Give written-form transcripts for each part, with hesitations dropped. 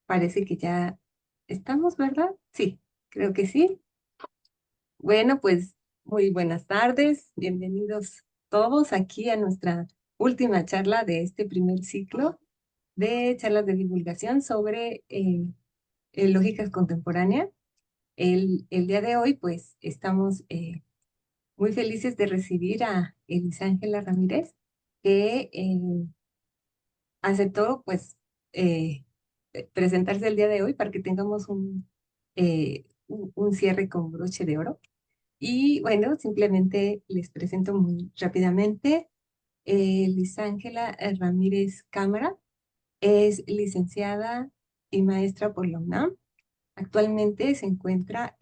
Parece que ya estamos, ¿verdad? Sí, creo que sí. Bueno, pues muy buenas tardes. Bienvenidos todos aquí a nuestra última charla de este primer ciclo de charlas de divulgación sobre lógicas contemporáneas. El día de hoy, pues, estamos muy felices de recibir a Elisángela Ramírez, que aceptó, pues, eh, presentarse el día de hoy para que tengamos un cierre con broche de oro. Y bueno, simplemente les presento muy rápidamente. Elisángela Ramírez Cámara es licenciada y maestra por la UNAM. Actualmente se encuentra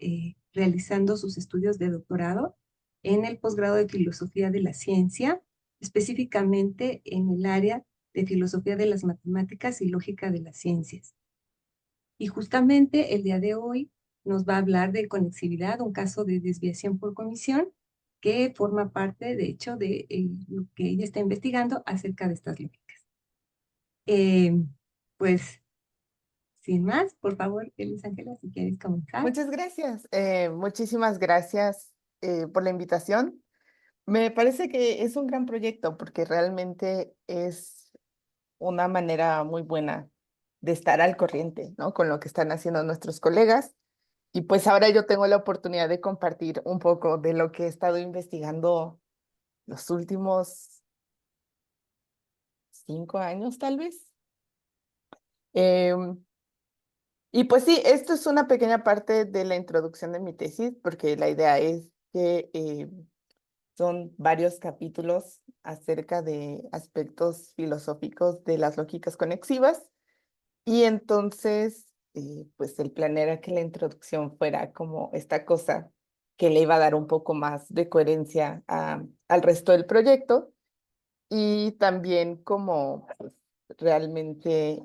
realizando sus estudios de doctorado en el posgrado de Filosofía de la Ciencia, específicamente en el área de Filosofía de las Matemáticas y Lógica de las Ciencias. Y justamente el día de hoy nos va a hablar de conexividad, un caso de desviación por comisión que forma parte, de hecho, de lo que ella está investigando acerca de estas lógicas. Eh, pues, sin más, por favor, Elisangela, si quieres comenzar. Muchas gracias. Muchísimas gracias por la invitación. Me parece que es un gran proyecto porque realmente es una manera muy buena de estar al corriente, ¿no? Con lo que están haciendo nuestros colegas. Y pues ahora yo tengo la oportunidad de compartir un poco de lo que he estado investigando los últimos 5 años, tal vez. Em, y pues sí, esto es una pequeña parte de la introducción de mi tesis, porque la idea es que son varios capítulos acerca de aspectos filosóficos de las lógicas conexivas. Y entonces, pues el plan era que la introducción fuera como esta cosa que le iba a dar un poco más de coherencia al resto del proyecto y también como pues, realmente,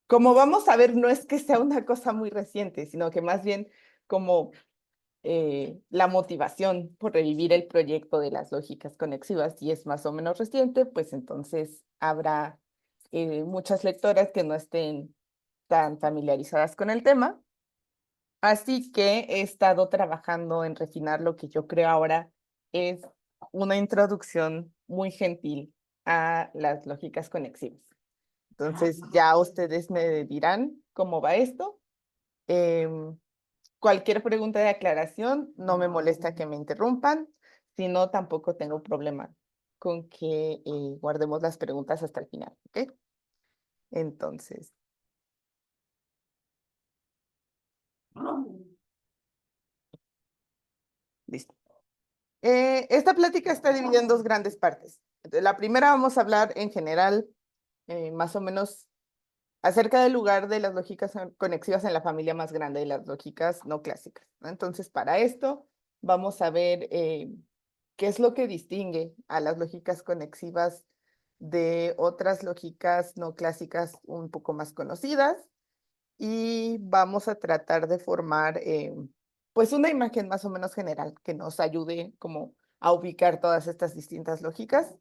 como vamos a ver, no es que sea una cosa muy reciente, sino que más bien como la motivación por revivir el proyecto de las lógicas conexivas y es más o menos reciente, pues entonces habrá muchas lectoras que no estén tan familiarizadas con el tema. Así que he estado trabajando en refinar lo que yo creo ahora es una introducción muy gentil a las lógicas conexivas. Entonces ya ustedes me dirán cómo va esto. Em, Cualquier pregunta de aclaración, no me molesta que me interrumpan, si no, tampoco tengo problema con que guardemos las preguntas hasta el final, ¿ok? Entonces, listo. Esta plática está dividida en dos grandes partes. Entonces, la primera vamos a hablar en general, más o menos, acerca del lugar de las lógicas conexivas en la familia más grande de las lógicas no clásicas, ¿no? Entonces, para esto, vamos a ver qué es lo que distingue a las lógicas conexivas de otras lógicas no clásicas un poco más conocidas y vamos a tratar de formar pues una imagen más o menos general que nos ayude como a ubicar todas estas distintas lógicas.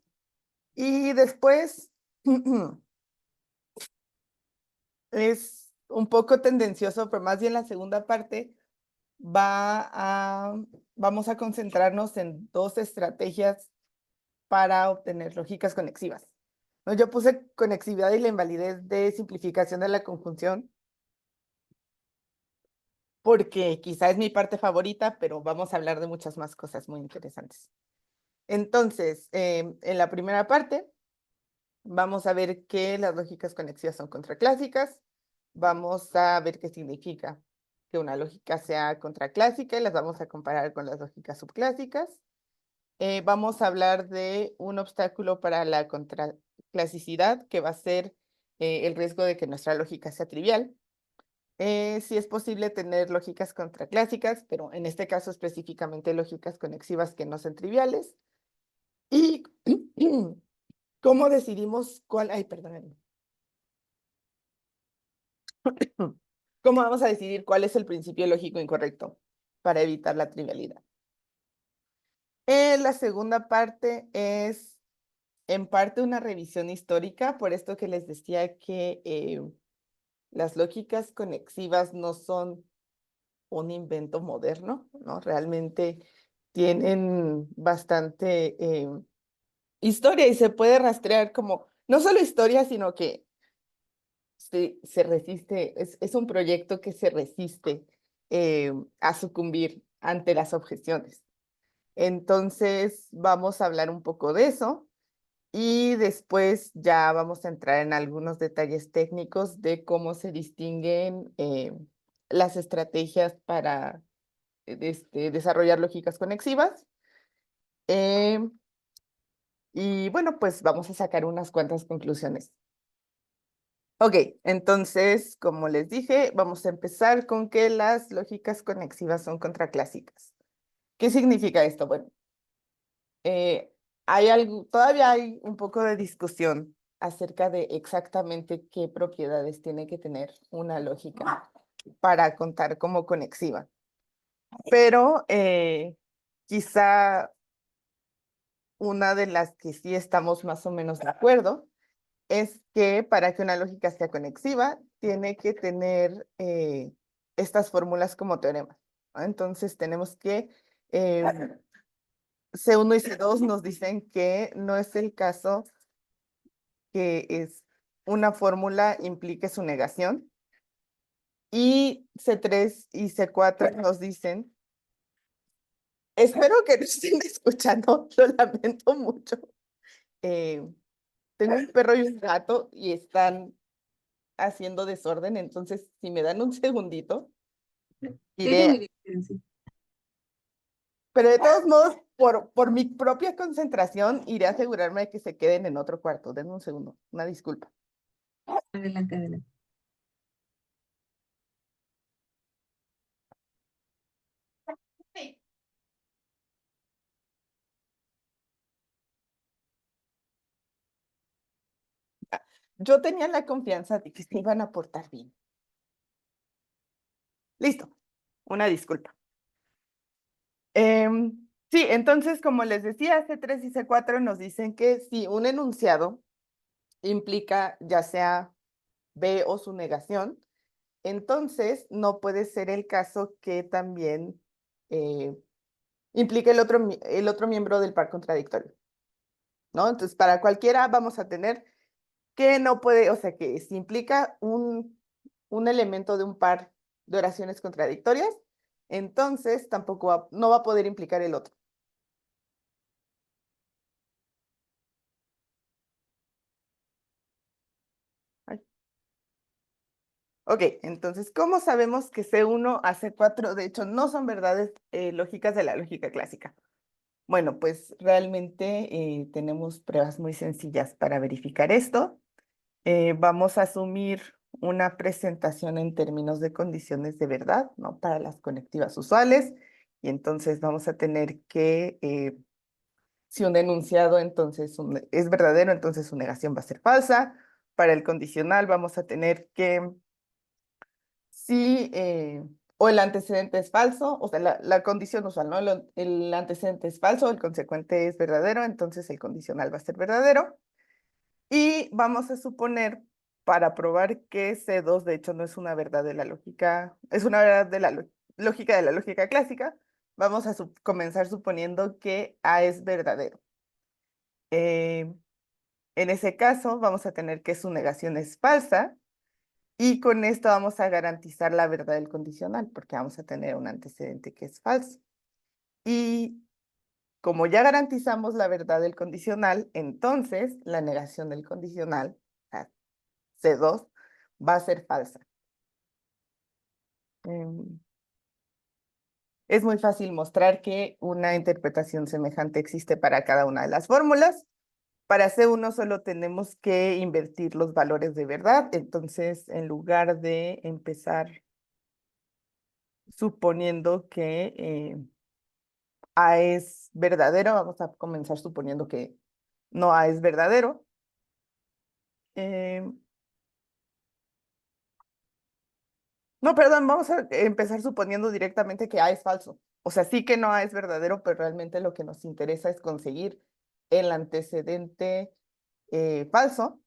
Y después es un poco tendencioso, pero más bien la segunda parte vamos a concentrarnos en dos estrategias para obtener lógicas conexivas. ¿No? Yo puse conexividad y la invalidez de simplificación de la conjunción porque quizá es mi parte favorita, pero vamos a hablar de muchas más cosas muy interesantes. Entonces, en la primera parte, vamos a ver que las lógicas conexivas son contraclásicas. Vamos a ver qué significa que una lógica sea contraclásica y las vamos a comparar con las lógicas subclásicas. Vamos a hablar de un obstáculo para la contraclasicidad, que va a ser el riesgo de que nuestra lógica sea trivial. Sí es posible tener lógicas contraclásicas, pero en este caso específicamente lógicas conexivas que no son triviales. Y cómo decidimos cuál, ay, perdón. ¿Cómo vamos a decidir cuál es el principio lógico incorrecto para evitar la trivialidad? La segunda parte es en parte una revisión histórica, por esto que les decía que las lógicas conexivas no son un invento moderno, ¿no? Realmente tienen bastante historia y se puede rastrear como, no solo historia, sino que se resiste, es un proyecto que se resiste a sucumbir ante las objeciones. Entonces, vamos a hablar un poco de eso y después ya vamos a entrar en algunos detalles técnicos de cómo se distinguen las estrategias para desarrollar lógicas conexivas. Eh, y bueno, pues vamos a sacar unas cuantas conclusiones. Ok, entonces, como les dije, vamos a empezar con que las lógicas conexivas son contraclásicas. ¿Qué significa esto? Bueno, todavía hay un poco de discusión acerca de exactamente qué propiedades tiene que tener una lógica para contar como conexiva. Pero quizá una de las que sí estamos más o menos de acuerdo es que para que una lógica sea conexiva, tiene que tener estas fórmulas como teoremas, ¿no? Entonces tenemos que C1 y C2 nos dicen que no es el caso que es una fórmula implique su negación. Y C3 y C4 nos dicen, espero que no estén escuchando, lo lamento mucho. Tengo un perro y un gato y están haciendo desorden, entonces si me dan un segundito, Se oye muy iré, bien, pero sí. pero de todos modos, por mi propia concentración, iré a asegurarme de que se queden en otro cuarto. Denme un segundo, una disculpa. Adelante, adelante. Sí. Yo tenía la confianza de que se iban a portar bien. Listo, una disculpa. Sí, entonces, como les decía, C3 y C4 nos dicen que si un enunciado implica ya sea B o su negación, entonces no puede ser el caso que también implique el otro miembro del par contradictorio, ¿no? Entonces, para cualquiera vamos a tener que no puede, o sea, que si implica un elemento de un par de oraciones contradictorias, entonces tampoco no va a poder implicar el otro. Ay. Ok, entonces, ¿cómo sabemos que C1 a C4 de hecho no son verdades lógicas de la lógica clásica? Bueno, pues realmente tenemos pruebas muy sencillas para verificar esto. Vamos a asumir una presentación en términos de condiciones de verdad, ¿no? Para las conectivas usuales. Y entonces vamos a tener que, si un enunciado entonces es verdadero, entonces su negación va a ser falsa. Para el condicional vamos a tener que, si o el antecedente es falso, o sea, la condición usual, ¿no? El antecedente es falso, el consecuente es verdadero, entonces el condicional va a ser verdadero. Y vamos a suponer, para probar que C2 de hecho no es una verdad de la lógica, es una verdad de la lógica de la lógica clásica, vamos a comenzar suponiendo que A es verdadero. En ese caso, vamos a tener que su negación es falsa y con esto vamos a garantizar la verdad del condicional, porque vamos a tener un antecedente que es falso. Y como ya garantizamos la verdad del condicional, entonces la negación del condicional, C2, va a ser falsa. Es muy fácil mostrar que una interpretación semejante existe para cada una de las fórmulas. Para C1 solo tenemos que invertir los valores de verdad. Entonces, en lugar de empezar suponiendo que A es verdadero, vamos a comenzar suponiendo que no A es verdadero. Eh, no, perdón, vamos a empezar suponiendo directamente que A es falso. O sea, sí que no A es verdadero, pero realmente lo que nos interesa es conseguir el antecedente falso,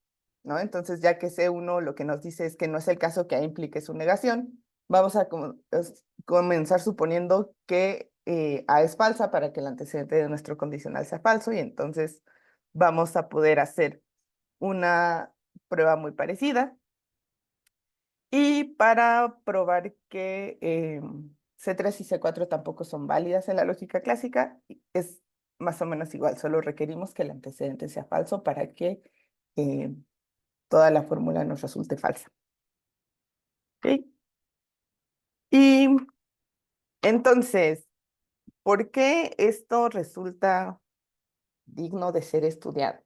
¿no? Entonces, ya que C1 lo que nos dice es que no es el caso que A implique su negación, vamos a comenzar suponiendo que A es falsa para que el antecedente de nuestro condicional sea falso, y entonces vamos a poder hacer una prueba muy parecida. Y para probar que C3 y C4 tampoco son válidas en la lógica clásica, es más o menos igual, solo requerimos que el antecedente sea falso para que eh, toda la fórmula nos resulte falsa. ¿Ok? Y entonces, ¿por qué esto resulta digno de ser estudiado?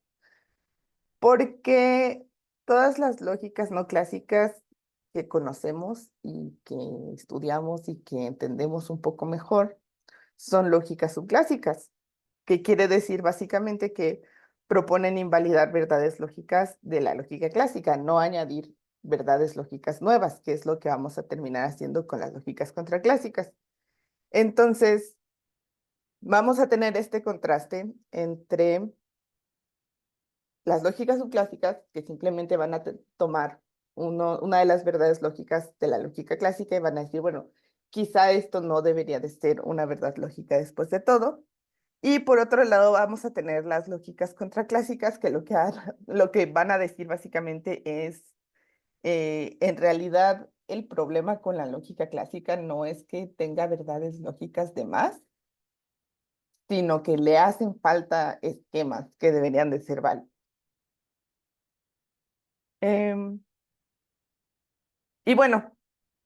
Porque todas las lógicas no clásicas que conocemos y que estudiamos y que entendemos un poco mejor son lógicas subclásicas, que quiere decir básicamente que proponen invalidar verdades lógicas de la lógica clásica, no añadir verdades lógicas nuevas, que es lo que vamos a terminar haciendo con las lógicas contraclásicas. Entonces, vamos a tener este contraste entre las lógicas subclásicas, que simplemente van a tomar una de las verdades lógicas de la lógica clásica y van a decir, bueno, quizá esto no debería de ser una verdad lógica después de todo. Y por otro lado, vamos a tener las lógicas contraclásicas, que lo que van a decir básicamente es, en realidad, el problema con la lógica clásica no es que tenga verdades lógicas de más, sino que le hacen falta esquemas que deberían de ser válidos. Y bueno,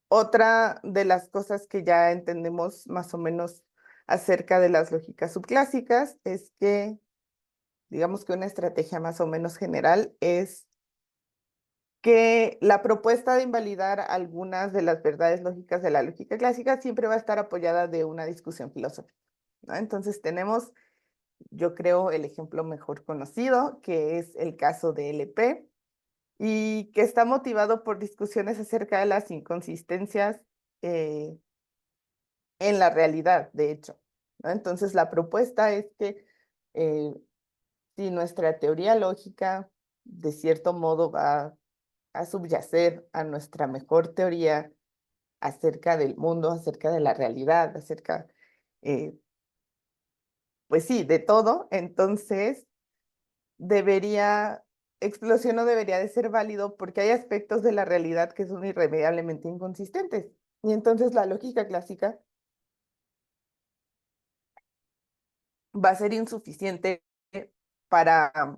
otra de las cosas que ya entendemos más o menos acerca de las lógicas subclásicas es que, digamos que una estrategia más o menos general es que la propuesta de invalidar algunas de las verdades lógicas de la lógica clásica siempre va a estar apoyada de una discusión filosófica, ¿no? Entonces tenemos, yo creo, el ejemplo mejor conocido, que es el caso de LP, y que está motivado por discusiones acerca de las inconsistencias eh, en la realidad, de hecho, ¿no? Entonces, la propuesta es que eh, si nuestra teoría lógica, de cierto modo, va a subyacer a nuestra mejor teoría acerca del mundo, acerca de la realidad, acerca, eh, pues sí, de todo, entonces debería, explosión no debería de ser válido porque hay aspectos de la realidad que son irremediablemente inconsistentes. Y entonces la lógica clásica va a ser insuficiente para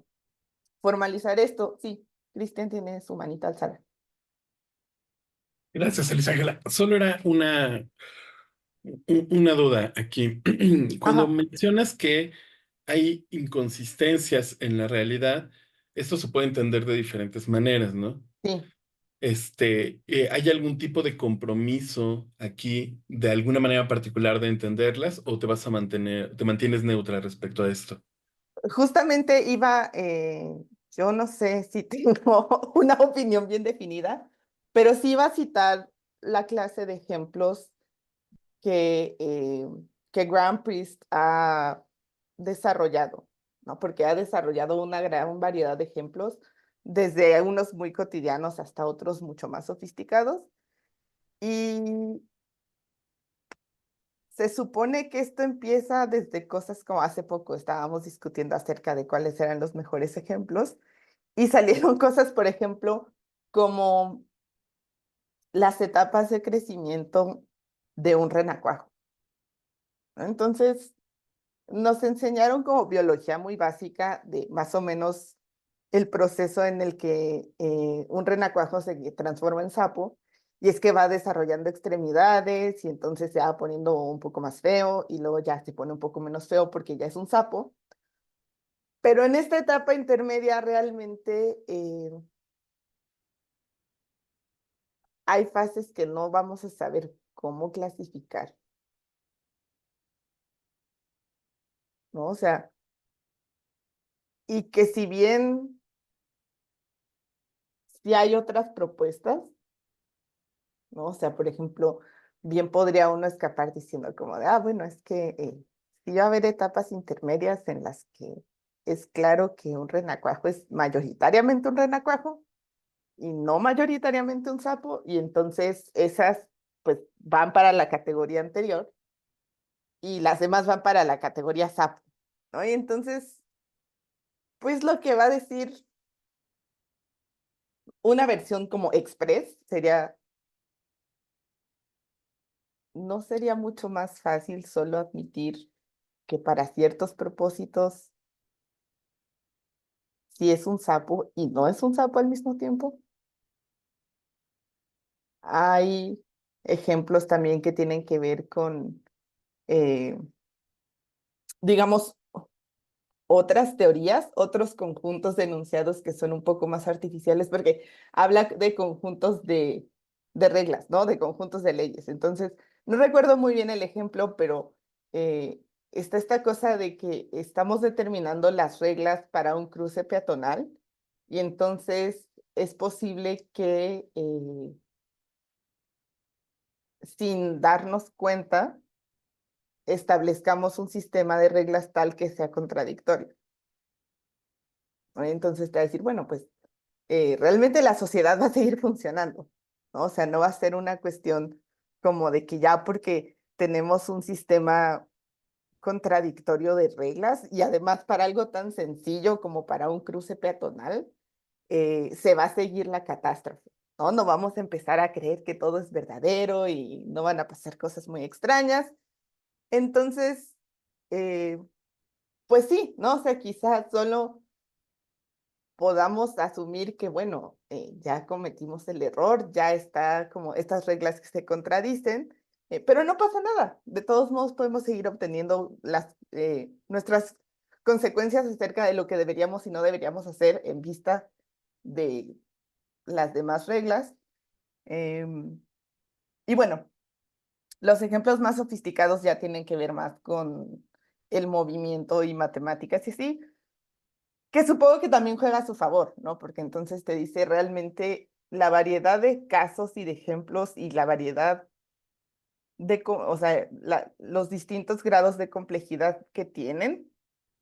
formalizar esto. Sí, Cristian tiene su manita alzada. Gracias, Elisángela. Solo era una duda aquí. Cuando Ajá, mencionas que hay inconsistencias en la realidad, esto se puede entender de diferentes maneras, ¿no? sí. ¿Hay algún tipo de compromiso aquí, de alguna manera particular de entenderlas, o te mantienes neutra respecto a esto? Justamente iba, yo no sé si tengo una opinión bien definida, pero sí iba a citar la clase de ejemplos que Graham Priest ha desarrollado, ¿no? Porque ha desarrollado una gran variedad de ejemplos, desde unos muy cotidianos hasta otros mucho más sofisticados. Y se supone que esto empieza desde cosas como hace poco estábamos discutiendo acerca de cuáles eran los mejores ejemplos y salieron cosas, por ejemplo, como las etapas de crecimiento de un renacuajo, ¿no? Entonces, nos enseñaron como biología muy básica de más o menos el proceso en el que un renacuajo se transforma en sapo, y es que va desarrollando extremidades y entonces se va poniendo un poco más feo y luego ya se pone un poco menos feo porque ya es un sapo. Pero en esta etapa intermedia realmente hay fases que no vamos a saber cómo clasificar, ¿no? O sea, y que si bien si hay otras propuestas, ¿no? O sea, por ejemplo, bien podría uno escapar diciendo como de, bueno, es que sí va a haber etapas intermedias en las que es claro que un renacuajo es mayoritariamente un renacuajo y no mayoritariamente un sapo, y entonces esas pues van para la categoría anterior y las demás van para la categoría sapo, ¿no? Y entonces, pues lo que va a decir una versión como express sería, ¿no sería mucho más fácil solo admitir que para ciertos propósitos sí es un sapo y no es un sapo al mismo tiempo? Hay ejemplos también que tienen que ver con, eh, digamos, otras teorías, otros conjuntos de enunciados que son un poco más artificiales, porque habla de conjuntos de reglas, ¿no? De conjuntos de leyes. Entonces, no recuerdo muy bien el ejemplo, pero está esta cosa de que estamos determinando las reglas para un cruce peatonal y entonces es posible que sin darnos cuenta establezcamos un sistema de reglas tal que sea contradictorio, ¿no? Entonces te va a decir, bueno, pues realmente la sociedad va a seguir funcionando, ¿no? O sea, no va a ser una cuestión como de que ya porque tenemos un sistema contradictorio de reglas y además para algo tan sencillo como para un cruce peatonal, se va a seguir la catástrofe, ¿no? No vamos a empezar a creer que todo es verdadero y no van a pasar cosas muy extrañas. Entonces, eh, pues sí, ¿no? O sea, quizás solo podamos asumir que, bueno, ya cometimos el error, ya está como estas reglas que se contradicen, pero no pasa nada. De todos modos, podemos seguir obteniendo nuestras consecuencias acerca de lo que deberíamos y no deberíamos hacer en vista de las demás reglas. Em, y bueno, los ejemplos más sofisticados ya tienen que ver más con el movimiento y matemáticas y sí, que supongo que también juega a su favor, ¿no? Porque entonces te dice realmente la variedad de casos y de ejemplos y la variedad de, o sea, los distintos grados de complejidad que tienen,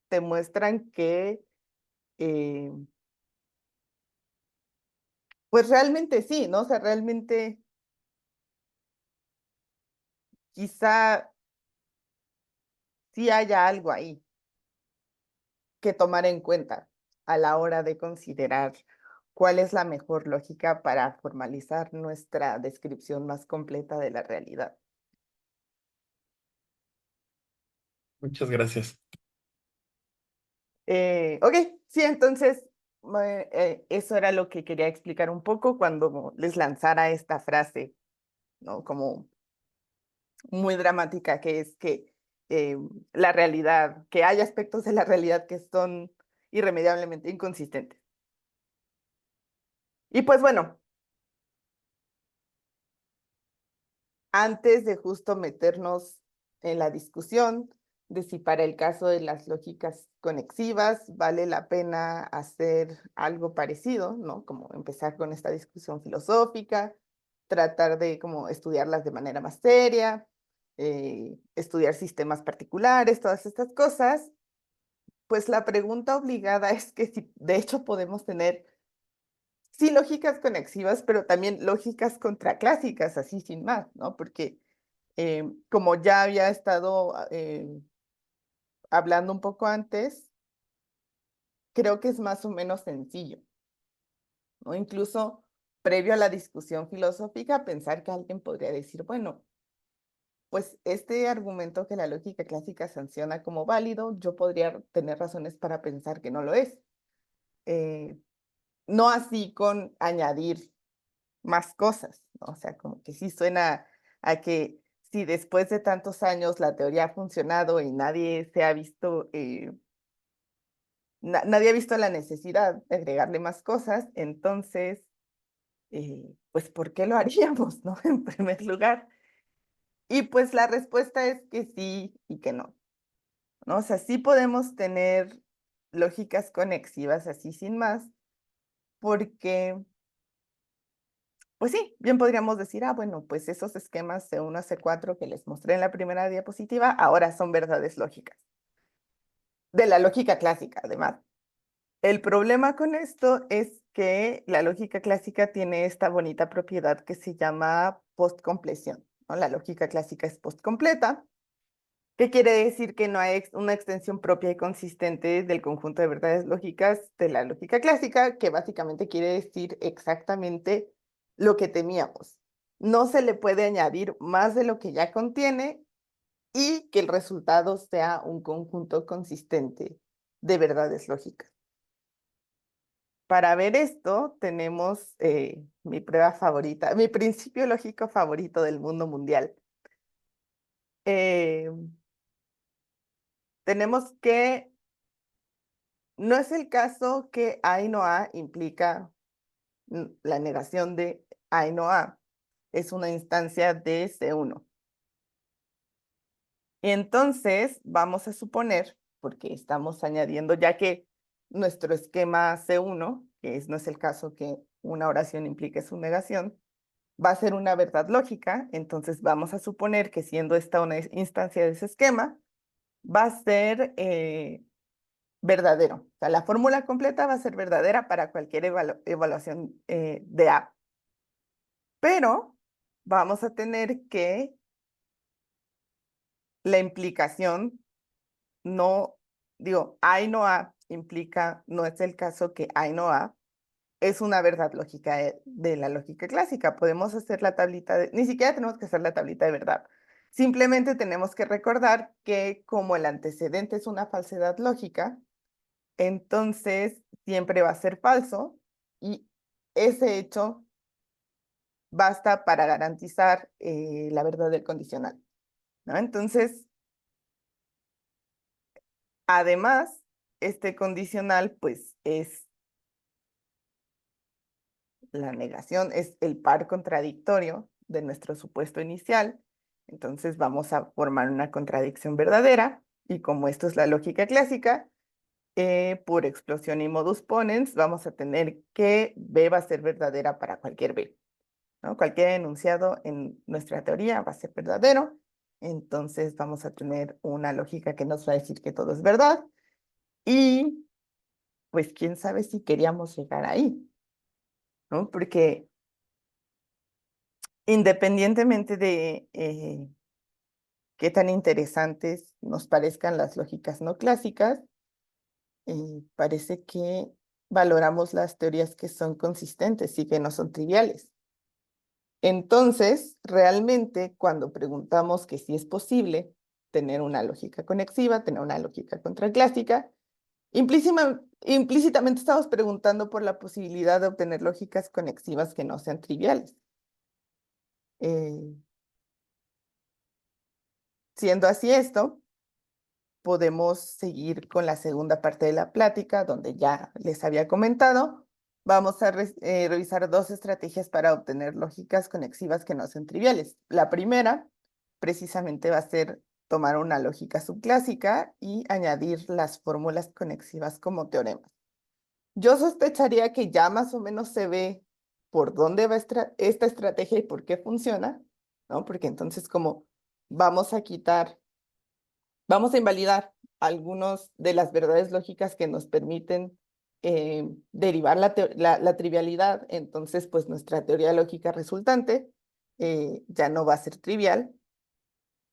te muestran que, eh, pues realmente sí, ¿no? O sea, realmente quizá sí haya algo ahí que tomar en cuenta a la hora de considerar cuál es la mejor lógica para formalizar nuestra descripción más completa de la realidad. Muchas gracias. Ok, sí, entonces eso era lo que quería explicar un poco cuando les lanzara esta frase, ¿no? Como muy dramática, que es que la realidad, que hay aspectos de la realidad que son irremediablemente inconsistentes. Y pues bueno, antes de justo meternos en la discusión de si para el caso de las lógicas conexivas vale la pena hacer algo parecido, ¿no? Como empezar con esta discusión filosófica, tratar de como estudiarlas de manera más seria, estudiar sistemas particulares, todas estas cosas, pues la pregunta obligada es que si de hecho podemos tener, sí, lógicas conexivas, pero también lógicas contraclásicas, así sin más, ¿no? Porque como ya había estado hablando un poco antes, creo que es más o menos sencillo, ¿no? Incluso previo a la discusión filosófica, pensar que alguien podría decir, bueno, pues este argumento que la lógica clásica sanciona como válido, yo podría tener razones para pensar que no lo es. Eh, no así con añadir más cosas, ¿no? O sea, como que sí suena a que si después de tantos años la teoría ha funcionado y nadie se ha visto, nadie ha visto la necesidad de agregarle más cosas, entonces, pues, ¿por qué lo haríamos, no? En primer lugar. Y pues la respuesta es que sí y que no, ¿no? O sea, sí podemos tener lógicas conexivas así sin más, porque pues sí, bien podríamos decir, ah, bueno, pues esos esquemas C1 a C4 que les mostré en la primera diapositiva ahora son verdades lógicas. de la lógica clásica, además. El problema con esto es que la lógica clásica tiene esta bonita propiedad que se llama postcompleción, ¿no? La lógica clásica es postcompleta, que quiere decir que no hay una extensión propia y consistente del conjunto de verdades lógicas de la lógica clásica, que básicamente quiere decir exactamente lo que temíamos. No se le puede añadir más de lo que ya contiene y que el resultado sea un conjunto consistente de verdades lógicas. Para ver esto, tenemos mi prueba favorita, mi principio lógico favorito del mundo mundial. Eh, tenemos que, no es el caso que A y no A implica la negación de A y no A, es una instancia de C1. Entonces, vamos a suponer, porque estamos añadiendo, ya que nuestro esquema C1, no es el caso que una oración implique su negación, va a ser una verdad lógica, entonces vamos a suponer que siendo esta una instancia de ese esquema, va a ser verdadero. O sea, la fórmula completa va a ser verdadera para cualquier evaluación de A. Pero vamos a tener que la implicación no, digo, A y no A implica, no es el caso que A y no A, es una verdad lógica de la lógica clásica. Podemos hacer la tablita ni siquiera tenemos que hacer la tablita de verdad. Simplemente tenemos que recordar que como el antecedente es una falsedad lógica, entonces siempre va a ser falso y ese hecho basta para garantizar la verdad del condicional, ¿no? Entonces, además, este condicional pues es la negación, es el par contradictorio de nuestro supuesto inicial. Entonces vamos a formar una contradicción verdadera y como esto es la lógica clásica, por explosión y modus ponens vamos a tener que B va a ser verdadera para cualquier B, ¿no? Cualquier enunciado en nuestra teoría va a ser verdadero. Entonces vamos a tener una lógica que nos va a decir que todo es verdad y pues quién sabe si queríamos llegar ahí, ¿no? Porque independientemente de qué tan interesantes nos parezcan las lógicas no clásicas, parece que valoramos las teorías que son consistentes y que no son triviales. Entonces, realmente, cuando preguntamos que si es posible tener una lógica conexiva, tener una lógica contraclásica, implícitamente estamos preguntando por la posibilidad de obtener lógicas conexivas que no sean triviales. Siendo así esto, podemos seguir con la segunda parte de la plática, donde ya les había comentado. Vamos a revisar dos estrategias para obtener lógicas conexivas que no sean triviales. La primera, precisamente, va a ser tomar una lógica subclásica y añadir las fórmulas conexivas como teoremas. Yo sospecharía que ya más o menos se ve por dónde va esta estrategia y por qué funciona, ¿no? Porque entonces como vamos a invalidar algunas de las verdades lógicas que nos permiten derivar la trivialidad, entonces pues nuestra teoría lógica resultante ya no va a ser trivial.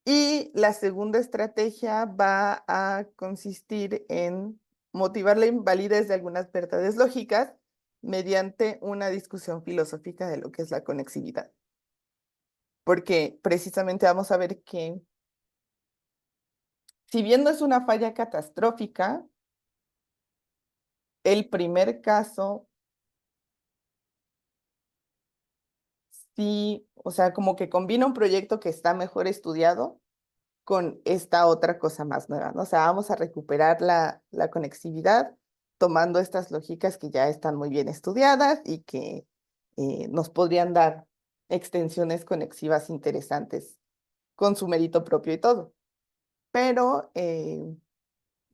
Y la segunda estrategia va a consistir en motivar la invalidez de algunas verdades lógicas mediante una discusión filosófica de lo que es la conexividad. Porque precisamente vamos a ver que si bien no es una falla catastrófica, el primer caso sí, o sea, como que combina un proyecto que está mejor estudiado con esta otra cosa más nueva, ¿no? O sea, vamos a recuperar la conexividad tomando estas lógicas que ya están muy bien estudiadas y que nos podrían dar extensiones conexivas interesantes con su mérito propio y todo. Pero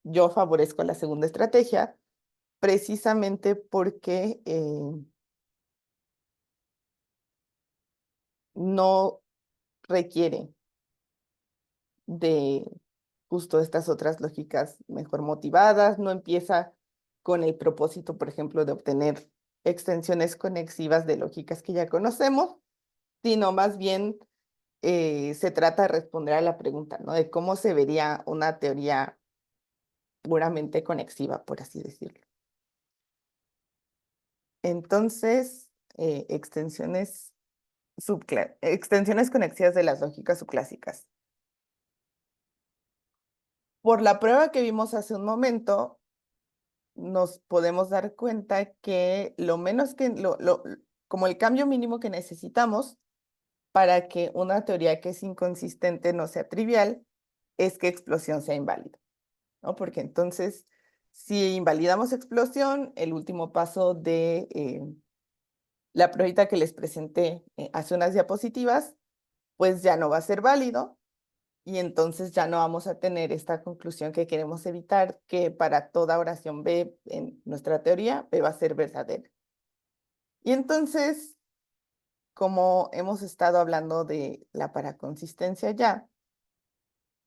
yo favorezco la segunda estrategia precisamente porque no requiere de justo estas otras lógicas mejor motivadas, no empieza con el propósito, por ejemplo, de obtener extensiones conexivas de lógicas que ya conocemos, sino más bien se trata de responder a la pregunta, ¿no? De cómo se vería una teoría puramente conexiva, por así decirlo. Entonces, extensiones conexivas de las lógicas subclásicas. Por la prueba que vimos hace un momento, nos podemos dar cuenta que lo menos que, como el cambio mínimo que necesitamos para que una teoría que es inconsistente no sea trivial, es que explosión sea inválida, ¿no? Porque entonces, si invalidamos explosión, el último paso de la pruebita que les presenté hace unas diapositivas, pues ya no va a ser válido y entonces ya no vamos a tener esta conclusión que queremos evitar, que para toda oración B en nuestra teoría, B va a ser verdadera. Y entonces, como hemos estado hablando de la paraconsistencia ya,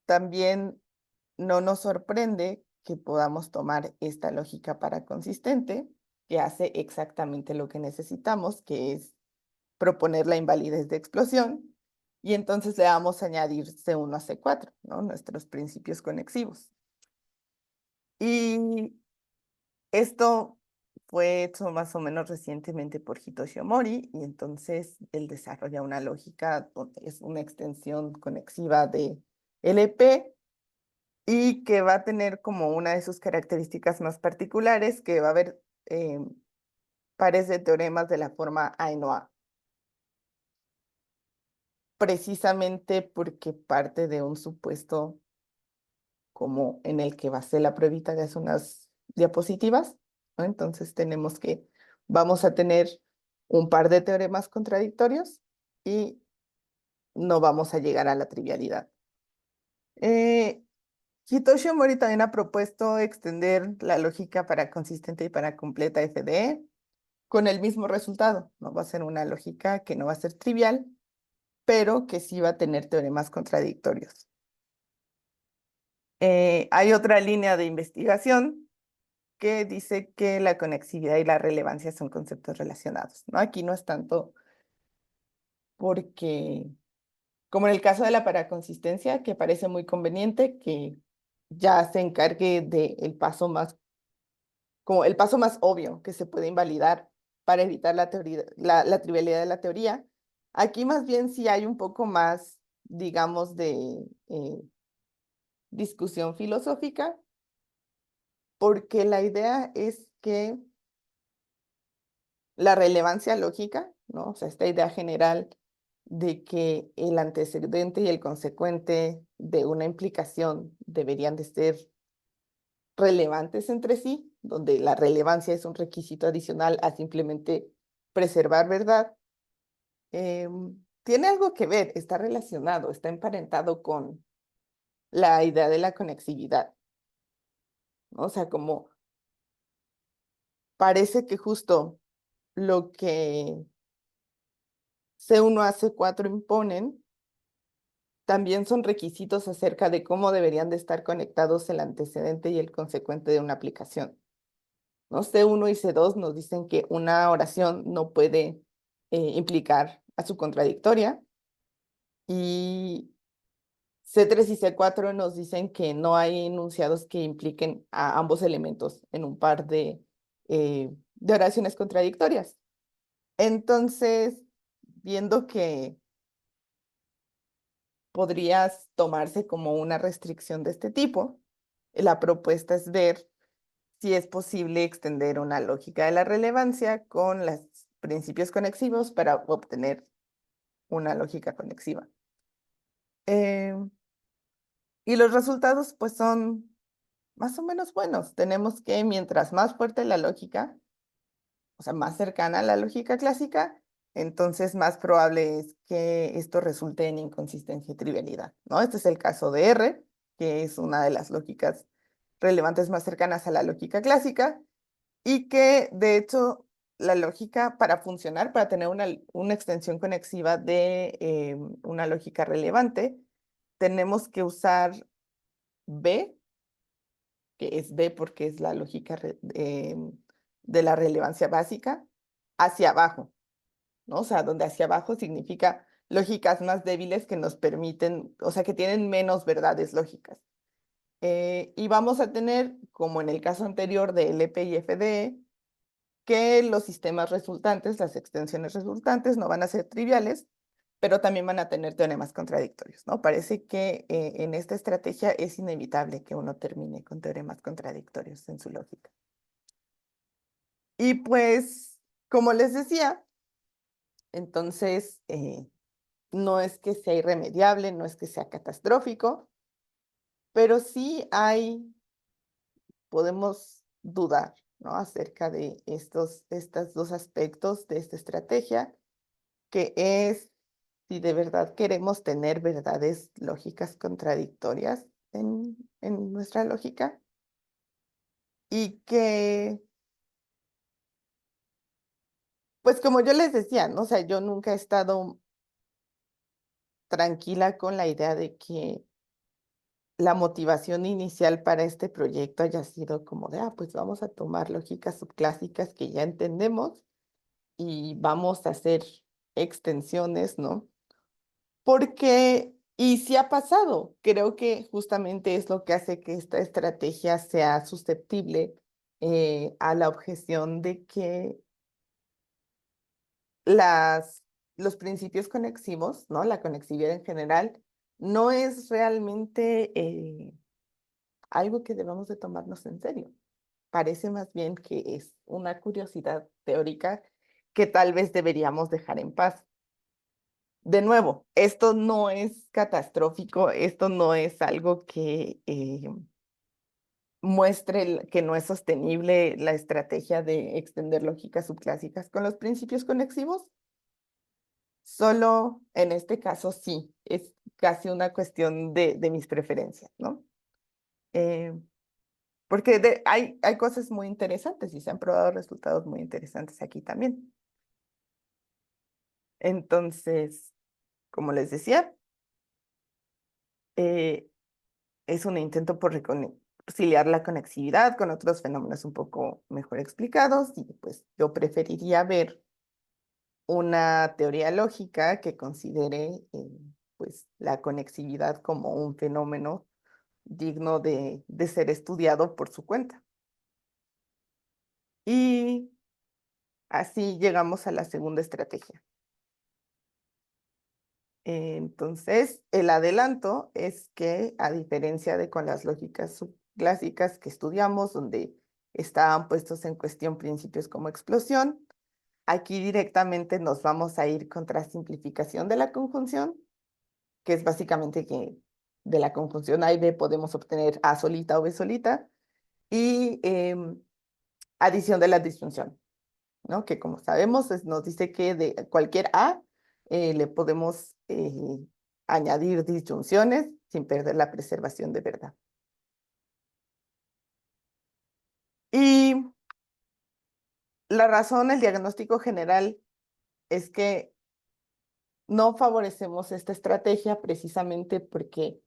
también no nos sorprende que podamos tomar esta lógica paraconsistente, que hace exactamente lo que necesitamos, que es proponer la invalidez de explosión, y entonces le vamos a añadir C1 a C4, ¿no? Nuestros principios conexivos. Y esto fue hecho más o menos recientemente por Hitoshi Omori, y entonces él desarrolla una lógica donde es una extensión conexiva de LP, y que va a tener como una de sus características más particulares, que va a haber pares de teoremas de la forma A en A. Precisamente porque parte de un supuesto como en el que basé la pruebita de hace unas diapositivas, ¿no? Entonces tenemos que, vamos a tener un par de teoremas contradictorios y no vamos a llegar a la trivialidad. Hitoshi Omori también ha propuesto extender la lógica para consistente y para completa FDE con el mismo resultado, ¿no? Va a ser una lógica que no va a ser trivial, pero que sí va a tener teoremas contradictorios. Hay otra línea de investigación que dice que la conexividad y la relevancia son conceptos relacionados, ¿no? Aquí no es tanto porque, como en el caso de la paraconsistencia, que parece muy conveniente que ya se encargue del paso más, como el paso más obvio que se puede invalidar para evitar la trivialidad de la teoría. Aquí más bien sí hay un poco más, digamos, de discusión filosófica, porque la idea es que la relevancia lógica, ¿no? O sea, esta idea general de que el antecedente y el consecuente de una implicación deberían de ser relevantes entre sí, donde la relevancia es un requisito adicional a simplemente preservar verdad, tiene algo que ver, está relacionado, está emparentado con la idea de la conexividad, ¿no? O sea, como parece que justo lo que C1 a C4 imponen también son requisitos acerca de cómo deberían de estar conectados el antecedente y el consecuente de una aplicación, ¿no? C1 y C2 nos dicen que una oración no puede implicar a su contradictoria, y C3 y C4 nos dicen que no hay enunciados que impliquen a ambos elementos en un par de oraciones contradictorias. Entonces, viendo que podrías tomarse como una restricción de este tipo, la propuesta es ver si es posible extender una lógica de la relevancia con los principios conexivos para obtener una lógica conexiva. Y los resultados pues son más o menos buenos. Tenemos que mientras más fuerte la lógica, o sea, más cercana a la lógica clásica, entonces más probable es que esto resulte en inconsistencia y trivialidad, ¿no? Este es el caso de R, que es una de las lógicas relevantes más cercanas a la lógica clásica, y que de hecho la lógica para funcionar, para tener una extensión conexiva de una lógica relevante, tenemos que usar B, que es B porque es la lógica de la relevancia básica, hacia abajo, ¿no? O sea, donde hacia abajo significa lógicas más débiles que nos permiten, o sea, que tienen menos verdades lógicas. Y vamos a tener, como en el caso anterior de LP y FDE, que los sistemas resultantes, las extensiones resultantes, no van a ser triviales, pero también van a tener teoremas contradictorios, ¿no? Parece que en esta estrategia es inevitable que uno termine con teoremas contradictorios en su lógica. Y pues, como les decía, entonces no es que sea irremediable, no es que sea catastrófico, pero sí podemos dudar, ¿no? Acerca de estos dos aspectos de esta estrategia, que es si de verdad queremos tener verdades lógicas contradictorias en nuestra lógica y que, pues como yo les decía, ¿no? O sea, yo nunca he estado tranquila con la idea de que la motivación inicial para este proyecto haya sido como de, pues vamos a tomar lógicas subclásicas que ya entendemos y vamos a hacer extensiones, ¿no? Porque, y sí ha pasado, creo que justamente es lo que hace que esta estrategia sea susceptible a la objeción de que los principios conexivos, ¿no? La conexividad en general, no es realmente algo que debamos de tomarnos en serio. Parece más bien que es una curiosidad teórica que tal vez deberíamos dejar en paz. De nuevo, esto no es catastrófico, esto no es algo que muestre que no es sostenible la estrategia de extender lógicas subclásicas con los principios conexivos. Solo en este caso sí, es casi una cuestión de mis preferencias, ¿no? Porque hay cosas muy interesantes y se han probado resultados muy interesantes aquí también. Entonces, como les decía, es un intento por reconciliar la conectividad con otros fenómenos un poco mejor explicados y pues yo preferiría ver una teoría lógica que considere pues la conectividad como un fenómeno digno de ser estudiado por su cuenta. Y así llegamos a la segunda estrategia. Entonces, el adelanto es que, a diferencia de con las lógicas subclásicas que estudiamos, donde estaban puestos en cuestión principios como explosión, aquí directamente nos vamos a ir contra simplificación de la conjunción, que es básicamente que de la conjunción A y B podemos obtener A solita o B solita, y adición de la disyunción, ¿no? Que como sabemos nos dice que de cualquier A le podemos añadir disyunciones sin perder la preservación de verdad. Y la razón, el diagnóstico general es que no favorecemos esta estrategia precisamente porque,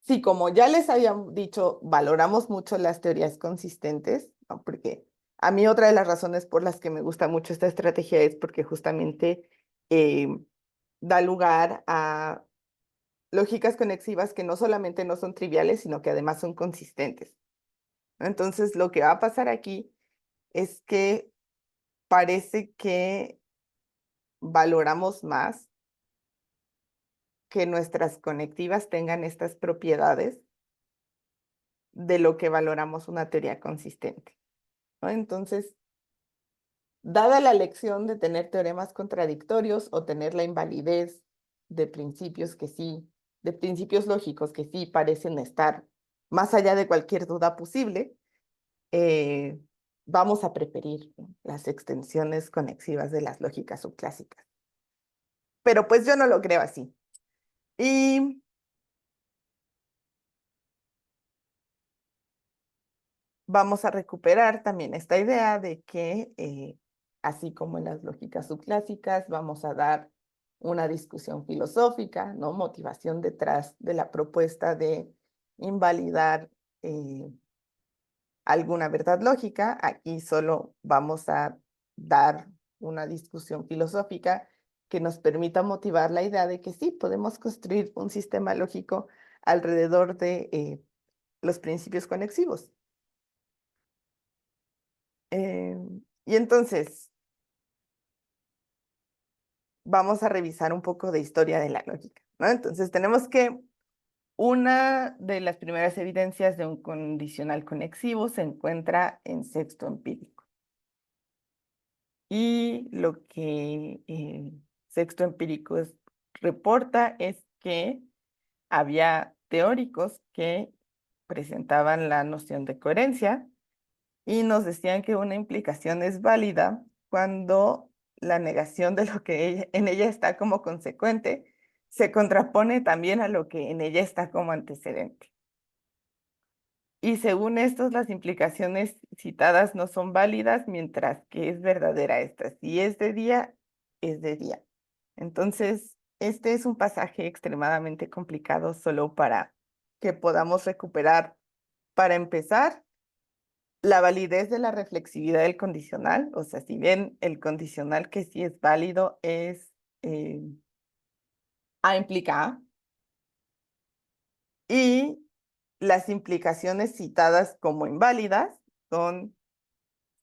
sí, como ya les había dicho, valoramos mucho las teorías consistentes, ¿no? Porque a mí otra de las razones por las que me gusta mucho esta estrategia es porque justamente da lugar a lógicas conexivas que no solamente no son triviales, sino que además son consistentes. Entonces, lo que va a pasar aquí es que parece que valoramos más que nuestras conectivas tengan estas propiedades de lo que valoramos una teoría consistente, ¿no? Entonces, dada la lección de tener teoremas contradictorios o tener la invalidez de principios que sí, de principios lógicos que sí parecen estar más allá de cualquier duda posible, vamos a preferir, ¿no?, las extensiones conexivas de las lógicas subclásicas. Pero pues yo no lo creo así. Y vamos a recuperar también esta idea de que, así como en las lógicas subclásicas, vamos a dar una discusión filosófica, ¿no? Motivación detrás de la propuesta de invalidar alguna verdad lógica. Aquí solo vamos a dar una discusión filosófica que nos permita motivar la idea de que sí, podemos construir un sistema lógico alrededor de los principios conexivos. Y entonces, vamos a revisar un poco de historia de la lógica, ¿no? Entonces, tenemos que una de las primeras evidencias de un condicional conexivo se encuentra en Sexto Empírico. Y lo que Sexto Empírico reporta es que había teóricos que presentaban la noción de coherencia y nos decían que una implicación es válida cuando la negación de lo que en ella está como consecuente se contrapone también a lo que en ella está como antecedente. Y según estos, las implicaciones citadas no son válidas mientras que es verdadera esta. Si es de día, es de día. Entonces, este es un pasaje extremadamente complicado solo para que podamos recuperar, para empezar, la validez de la reflexividad del condicional. O sea, si bien el condicional que sí es válido es A implica A, y las implicaciones citadas como inválidas son: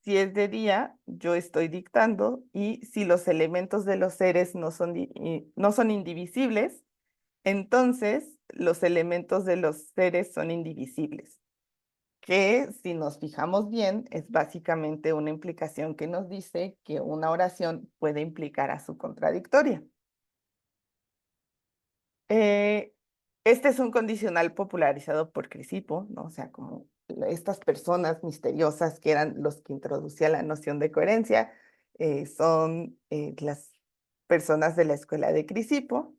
si es de día, yo estoy dictando, y si los elementos de los seres no son indivisibles, entonces los elementos de los seres son indivisibles. Que si nos fijamos bien, es básicamente una implicación que nos dice que una oración puede implicar a su contradictoria. Este es un condicional popularizado por Crisipo, ¿no? O sea, como estas personas misteriosas que eran los que introducían la noción de coherencia, son las personas de la escuela de Crisipo.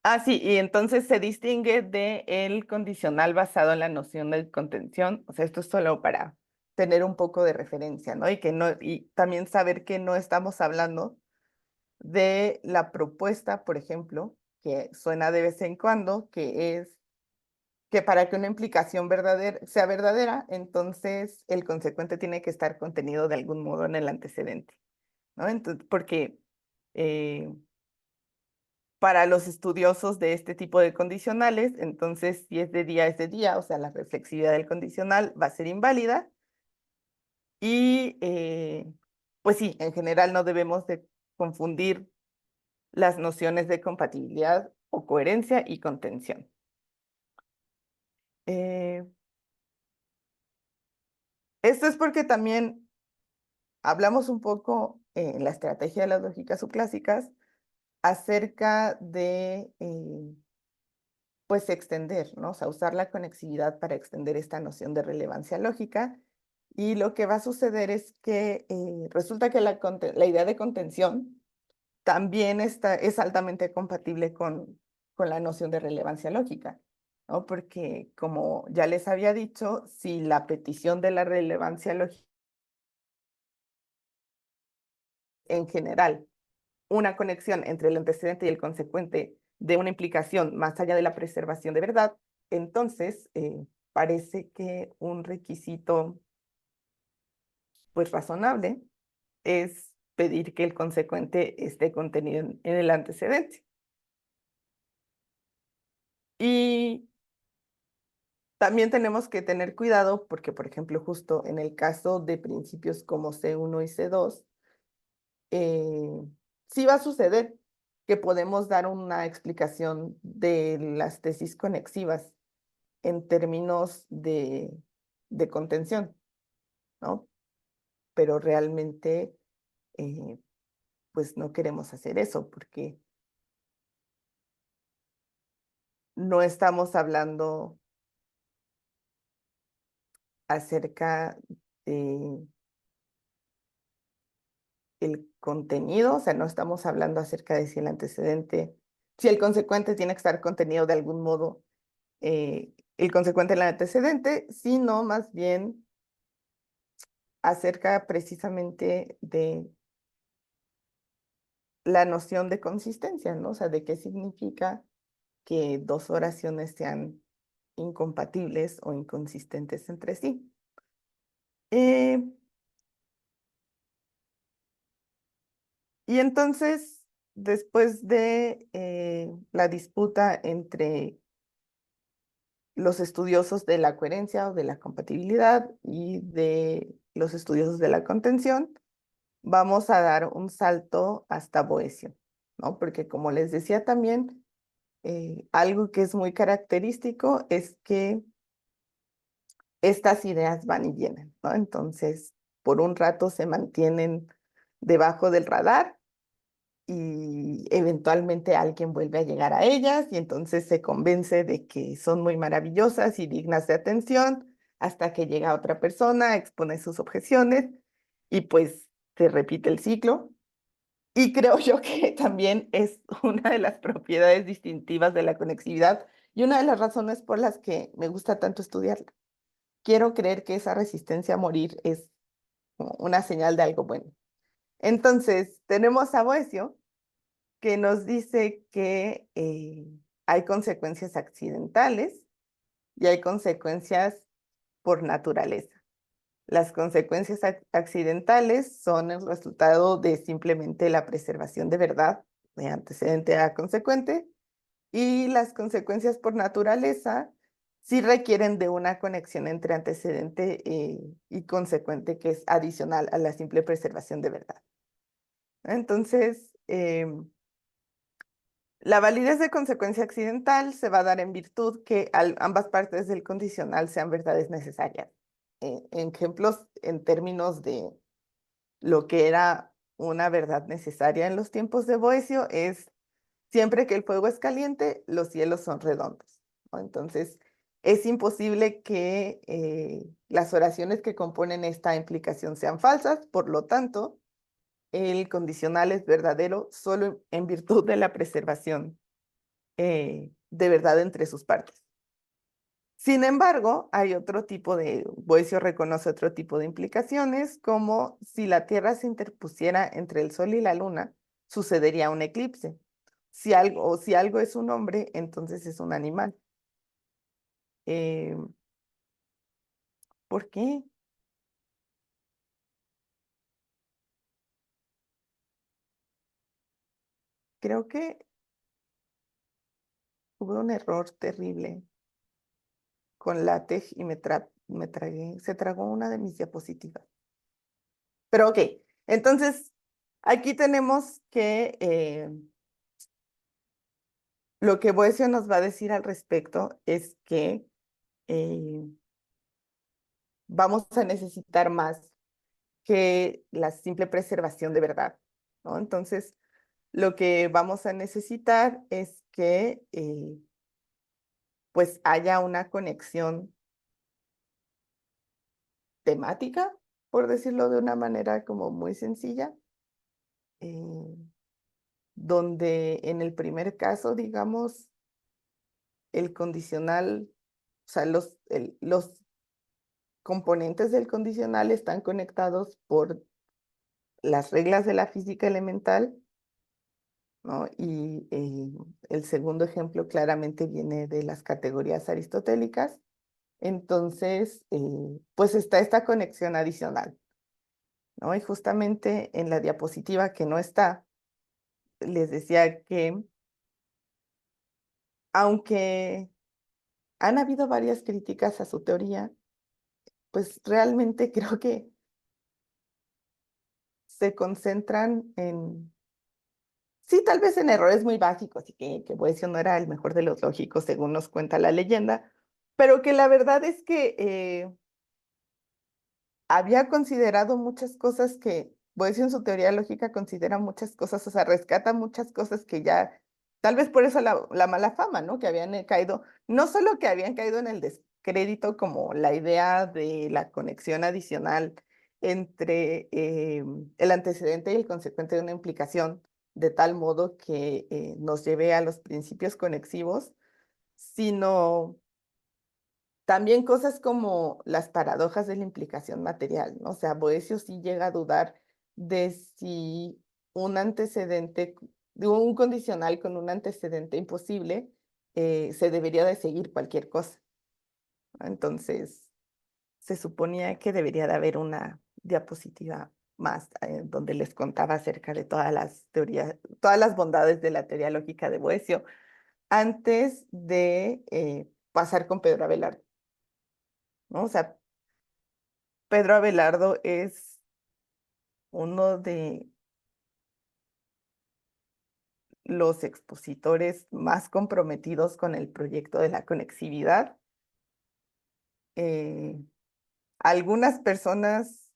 Ah, sí, y entonces se distingue del condicional basado en la noción de contención. O sea, esto es solo para tener un poco de referencia, ¿no? Y también saber que no estamos hablando de la propuesta, por ejemplo, que suena de vez en cuando, que es que para que una implicación sea verdadera, entonces el consecuente tiene que estar contenido de algún modo en el antecedente, ¿no? Entonces, porque para los estudiosos de este tipo de condicionales, entonces si es de día, o sea, la reflexividad del condicional va a ser inválida. Y pues sí, en general no debemos de confundir las nociones de compatibilidad o coherencia y contención. Esto es porque también hablamos un poco en la estrategia de las lógicas subclásicas acerca de pues extender, ¿no? O sea, usar la conexividad para extender esta noción de relevancia lógica. Y lo que va a suceder es que resulta que la idea de contención también es altamente compatible con la noción de relevancia lógica, ¿no? Porque, como ya les había dicho, si la petición de la relevancia lógica en general, una conexión entre el antecedente y el consecuente de una implicación más allá de la preservación de verdad, entonces parece que un requisito pues razonable es pedir que el consecuente esté contenido en el antecedente. Y también tenemos que tener cuidado porque, por ejemplo, justo en el caso de principios como C1 y C2, sí va a suceder que podemos dar una explicación de las tesis conexivas en términos de contención, ¿no? Pero realmente, pues no queremos hacer eso porque no estamos hablando acerca de el contenido, o sea, no estamos hablando acerca de si el antecedente, si el consecuente tiene que estar contenido de algún modo, el consecuente en el antecedente, sino más bien acerca precisamente de la noción de consistencia, ¿no? O sea, de qué significa que dos oraciones sean incompatibles o inconsistentes entre sí. Y entonces, después de la disputa entre los estudiosos de la coherencia o de la compatibilidad y de los estudiosos de la contención, vamos a dar un salto hasta Boecio, ¿no? Porque como les decía también, algo que es muy característico es que estas ideas van y vienen, ¿no? Entonces, por un rato se mantienen debajo del radar y eventualmente alguien vuelve a llegar a ellas y entonces se convence de que son muy maravillosas y dignas de atención hasta que llega otra persona, expone sus objeciones y pues se repite el ciclo. Y creo yo que también es una de las propiedades distintivas de la conexividad y una de las razones por las que me gusta tanto estudiarla. Quiero creer que esa resistencia a morir es como una señal de algo bueno. Entonces, tenemos a Boecio, que nos dice que hay consecuencias accidentales y hay consecuencias por naturaleza. Las consecuencias accidentales son el resultado de simplemente la preservación de verdad de antecedente a consecuente, y las consecuencias por naturaleza sí requieren de una conexión entre antecedente y consecuente que es adicional a la simple preservación de verdad. Entonces, la validez de consecuencia accidental se va a dar en virtud que ambas partes del condicional sean verdades necesarias. Ejemplos en términos de lo que era una verdad necesaria en los tiempos de Boecio es: siempre que el fuego es caliente, los cielos son redondos, ¿no? Entonces, es imposible que las oraciones que componen esta implicación sean falsas, por lo tanto, el condicional es verdadero solo en virtud de la preservación de verdad entre sus partes. Sin embargo, hay otro tipo de, Boecio reconoce otro tipo de implicaciones, como si la Tierra se interpusiera entre el Sol y la Luna, sucedería un eclipse. Si algo es un hombre, entonces es un animal. ¿Por qué? Creo que hubo un error terrible con LaTeX y se tragó una de mis diapositivas. Pero ok, entonces aquí tenemos que lo que Boecio nos va a decir al respecto es que vamos a necesitar más que la simple preservación de verdad, ¿no? Entonces, lo que vamos a necesitar es que pues haya una conexión temática, por decirlo de una manera como muy sencilla, donde en el primer caso, digamos, el condicional, o sea, los componentes del condicional están conectados por las reglas de la física elemental, ¿no? Y el segundo ejemplo claramente viene de las categorías aristotélicas. Entonces, pues está esta conexión adicional, ¿no? Y justamente en la diapositiva que no está, les decía que aunque han habido varias críticas a su teoría, pues realmente creo que se concentran en, sí, tal vez en errores muy básicos y que Boecio no era el mejor de los lógicos, según nos cuenta la leyenda, pero que la verdad es que había considerado muchas cosas que Boecio en su teoría lógica considera muchas cosas, o sea, rescata muchas cosas que ya, tal vez por eso la mala fama, ¿no? Que habían caído, no solo que habían caído en el descrédito como la idea de la conexión adicional entre el antecedente y el consecuente de una implicación, de tal modo que nos lleve a los principios conexivos, sino también cosas como las paradojas de la implicación material, ¿no? O sea, Boecio sí llega a dudar de si un antecedente, de un condicional con un antecedente imposible se debería de seguir cualquier cosa. Entonces, se suponía que debería de haber una diapositiva más donde les contaba acerca de todas las teorías, todas las bondades de la teoría lógica de Boecio antes de pasar con Pedro Abelardo, ¿no? O sea, Pedro Abelardo es uno de los expositores más comprometidos con el proyecto de la conexividad. Algunas personas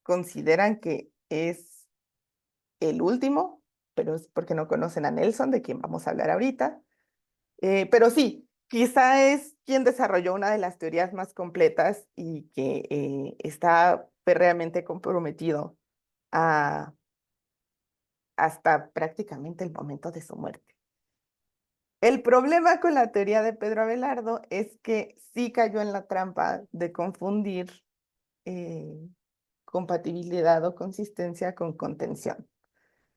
consideran que es el último, pero es porque no conocen a Nelson, de quien vamos a hablar ahorita. Pero sí, quizá es quien desarrolló una de las teorías más completas y que está férreamente comprometido a, hasta prácticamente el momento de su muerte. El problema con la teoría de Pedro Abelardo es que sí cayó en la trampa de confundir compatibilidad o consistencia con contención,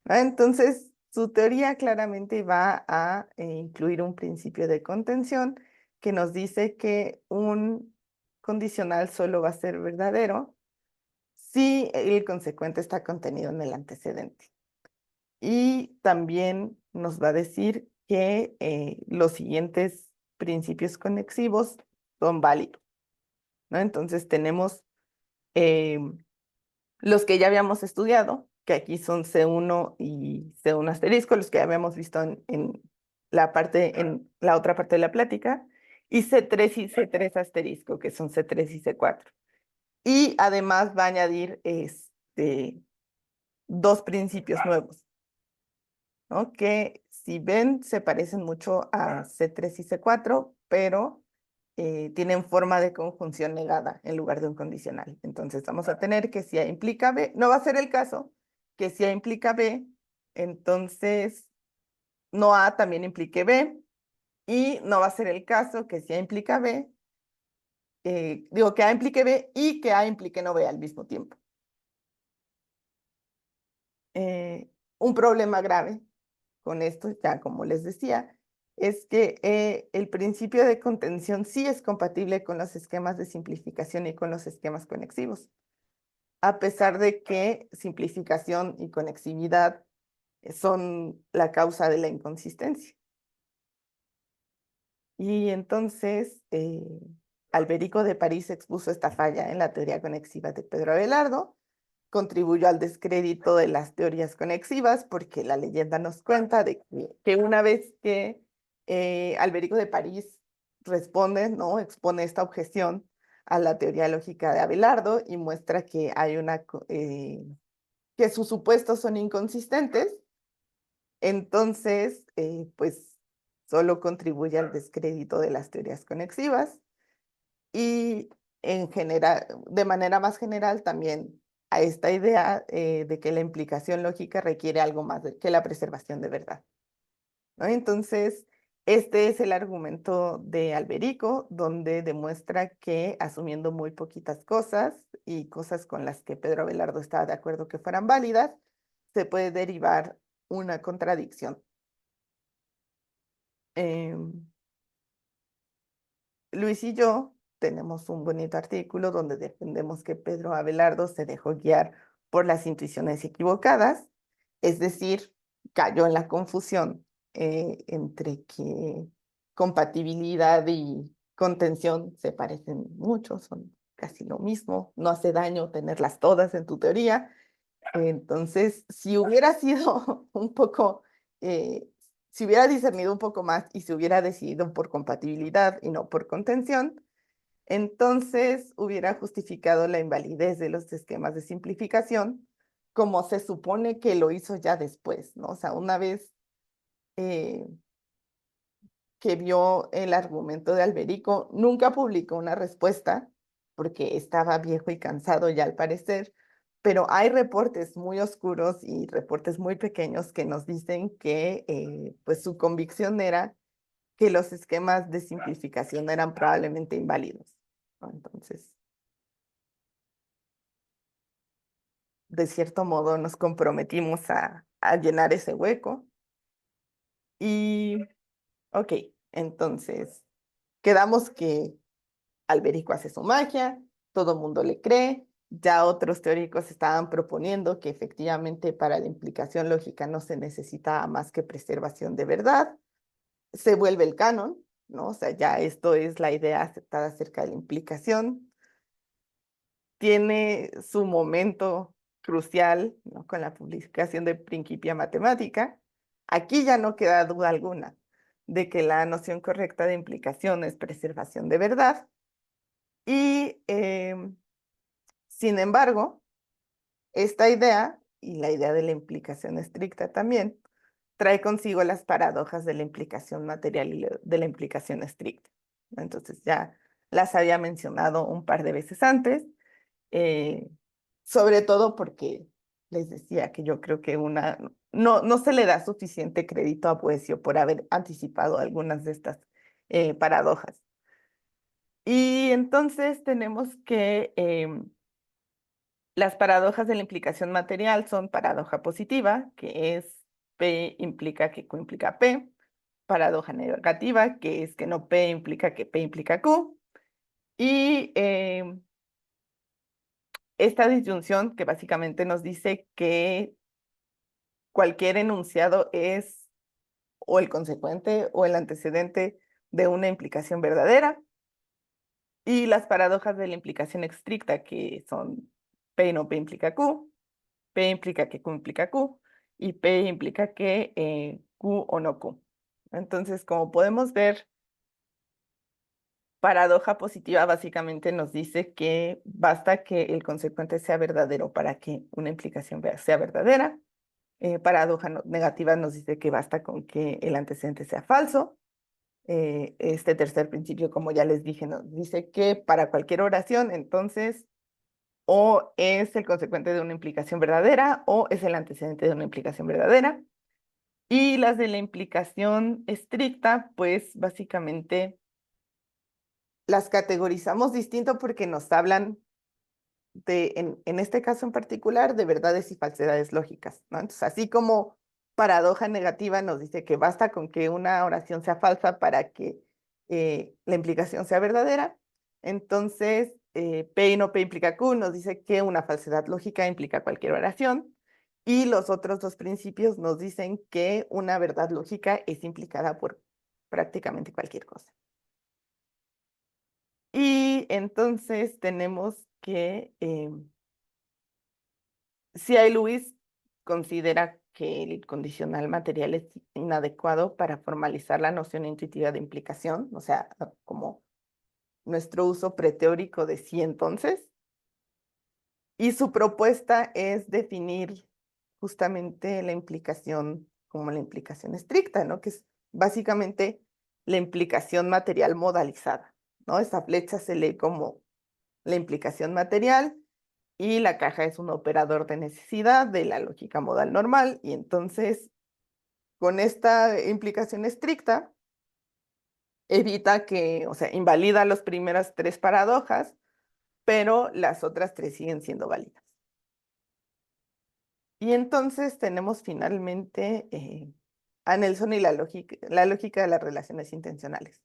¿no? Entonces, su teoría claramente va a incluir un principio de contención que nos dice que un condicional solo va a ser verdadero si el consecuente está contenido en el antecedente. Y también nos va a decir que los siguientes principios conexivos son válidos, ¿no? Entonces tenemos los que ya habíamos estudiado, que aquí son C1 y C1 asterisco, los que ya habíamos visto en la otra parte de la plática, y C3 y C3 asterisco, que son C3 y C4. Y además va a añadir dos principios nuevos, ¿no? Que si ven, se parecen mucho a C3 y C4, pero tienen forma de conjunción negada en lugar de un condicional. Entonces vamos a tener que si A implica B, no va a ser el caso que si A implica B, entonces no A también implique B, y no va a ser el caso que si A implica B, digo que A implique B y que A implique no B al mismo tiempo. Un problema grave con esto, ya como les decía, es que el principio de contención sí es compatible con los esquemas de simplificación y con los esquemas conexivos, a pesar de que simplificación y conexividad son la causa de la inconsistencia. Y entonces, Alberico de París expuso esta falla en la teoría conexiva de Pedro Abelardo, contribuyó al descrédito de las teorías conexivas porque la leyenda nos cuenta de que una vez que Alberico de París responde, ¿no? Expone esta objeción a la teoría lógica de Abelardo y muestra que hay que sus supuestos son inconsistentes, entonces, pues solo contribuye al descrédito de las teorías conexivas y en general, de manera más general también a esta idea de que la implicación lógica requiere algo más que la preservación de verdad, ¿no? Entonces, este es el argumento de Alberico, donde demuestra que asumiendo muy poquitas cosas y cosas con las que Pedro Abelardo estaba de acuerdo que fueran válidas, se puede derivar una contradicción. Luis y yo tenemos un bonito artículo donde defendemos que Pedro Abelardo se dejó guiar por las intuiciones equivocadas, es decir, cayó en la confusión entre que compatibilidad y contención se parecen mucho, son casi lo mismo, no hace daño tenerlas todas en tu teoría. Entonces, si hubiera sido un poco, si hubiera discernido un poco más y se hubiera decidido por compatibilidad y no por contención, entonces hubiera justificado la invalidez de los esquemas de simplificación, como se supone que lo hizo ya después, ¿no? O sea, una vez eh, que vio el argumento de Alberico, nunca publicó una respuesta porque estaba viejo y cansado ya al parecer, pero hay reportes muy oscuros y reportes muy pequeños que nos dicen que pues su convicción era que los esquemas de simplificación eran probablemente inválidos, ¿no? Entonces, de cierto modo nos comprometimos a llenar ese hueco. Y, ok, entonces, quedamos que Alberico hace su magia, todo el mundo le cree, ya otros teóricos estaban proponiendo que efectivamente para la implicación lógica no se necesitaba más que preservación de verdad, se vuelve el canon, ¿no? O sea, ya esto es la idea aceptada acerca de la implicación, tiene su momento crucial, ¿no? Con la publicación de Principia Mathematica. Aquí ya no queda duda alguna de que la noción correcta de implicación es preservación de verdad. Y, sin embargo, esta idea, y la idea de la implicación estricta también, trae consigo las paradojas de la implicación material y de la implicación estricta. Entonces ya las había mencionado un par de veces antes, eh, sobre todo porque les decía que yo creo que no se le da suficiente crédito a Boëthius por haber anticipado algunas de estas paradojas. Y entonces tenemos que las paradojas de la implicación material son paradoja positiva, que es P implica que Q implica P, paradoja negativa, que es que no P implica que P implica Q, y esta disyunción que básicamente nos dice que cualquier enunciado es o el consecuente o el antecedente de una implicación verdadera, y las paradojas de la implicación estricta, que son P no P implica Q, P implica que Q implica Q, y P implica que Q o no Q. Entonces, como podemos ver, paradoja positiva básicamente nos dice que basta que el consecuente sea verdadero para que una implicación sea verdadera. Paradoja negativa nos dice que basta con que el antecedente sea falso. Este tercer principio, como ya les dije, nos dice que para cualquier oración, entonces, o es el consecuente de una implicación verdadera o es el antecedente de una implicación verdadera. Y las de la implicación estricta, pues básicamente las categorizamos distinto porque nos hablan en este caso en particular, de verdades y falsedades lógicas, ¿no? Entonces, así como paradoja negativa nos dice que basta con que una oración sea falsa para que la implicación sea verdadera, entonces P y no P implica Q nos dice que una falsedad lógica implica cualquier oración, y los otros dos principios nos dicen que una verdad lógica es implicada por prácticamente cualquier cosa. Y entonces tenemos que C.I. Lewis considera que el condicional material es inadecuado para formalizar la noción intuitiva de implicación, o sea, como nuestro uso preteórico de sí entonces, y su propuesta es definir justamente la implicación como la implicación estricta, ¿no? Que es básicamente la implicación material modalizada, ¿no? Esa flecha se lee como la implicación material, y la caja es un operador de necesidad de la lógica modal normal, y entonces con esta implicación estricta evita que, o sea, invalida las primeras tres paradojas, pero las otras tres siguen siendo válidas. Y entonces tenemos finalmente a Nelson y la lógica de las relaciones intencionales.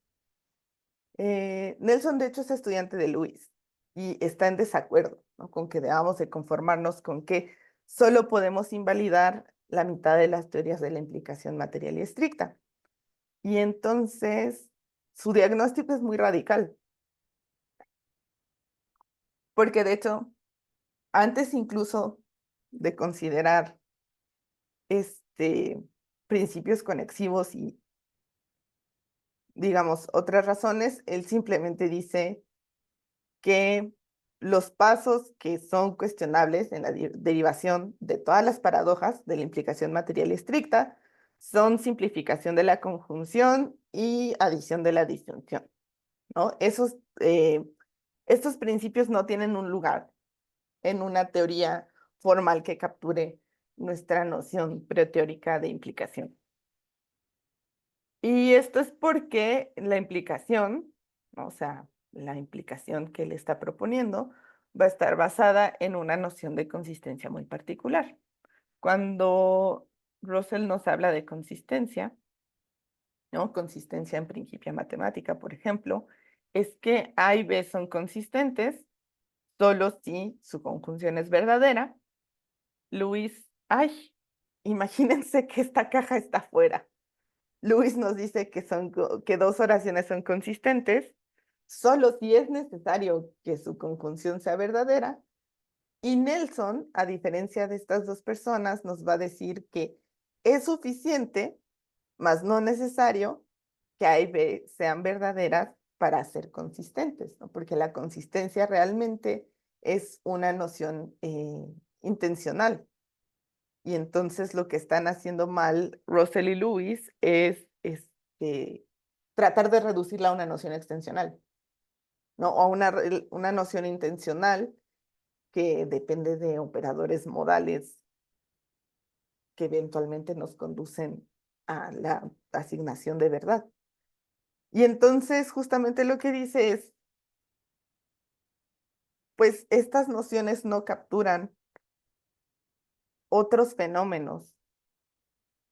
Nelson, de hecho, es estudiante de Lewis y está en desacuerdo, ¿no? Con que debamos de conformarnos con que solo podemos invalidar la mitad de las teorías de la implicación material y estricta. Y entonces su diagnóstico es muy radical, porque de hecho, antes incluso de considerar principios conexivos y, digamos, otras razones, él simplemente dice que los pasos que son cuestionables en la derivación de todas las paradojas de la implicación material estricta son simplificación de la conjunción y adición de la disyunción, ¿no? Estos principios no tienen un lugar en una teoría formal que capture nuestra noción preteórica de implicación. Y esto es porque la implicación, ¿no? O sea, la implicación que él está proponiendo va a estar basada en una noción de consistencia muy particular. Cuando Russell nos habla de consistencia, ¿no? Consistencia en Principia Matemática, por ejemplo, es que A y B son consistentes solo si su conjunción es verdadera. Luis, ay, imagínense que esta caja está fuera. Luis nos dice que dos oraciones son consistentes solo si es necesario que su conjunción sea verdadera. Y Nelson, a diferencia de estas dos personas, nos va a decir que es suficiente, mas no necesario, que A y B sean verdaderas para ser consistentes, ¿no? Porque la consistencia realmente es una noción intencional. Y entonces lo que están haciendo mal Russell y Lewis es tratar de reducirla a una noción extensional, ¿no? O a una noción intencional que depende de operadores modales que eventualmente nos conducen a la asignación de verdad. Y entonces justamente lo que dice es, pues estas nociones no capturan otros fenómenos,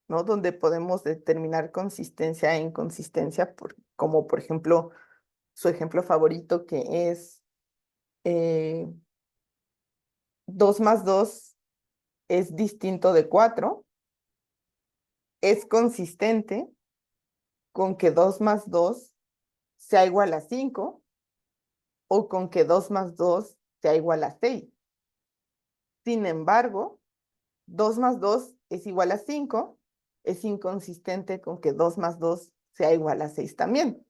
¿no? Donde podemos determinar consistencia e inconsistencia, como por ejemplo su ejemplo favorito que es 2 más 2 es distinto de 4, es consistente con que 2 más 2 sea igual a 5 o con que 2 más 2 sea igual a 6. Sin embargo, 2 más 2 es igual a 5, es inconsistente con que 2 más 2 sea igual a 6 también,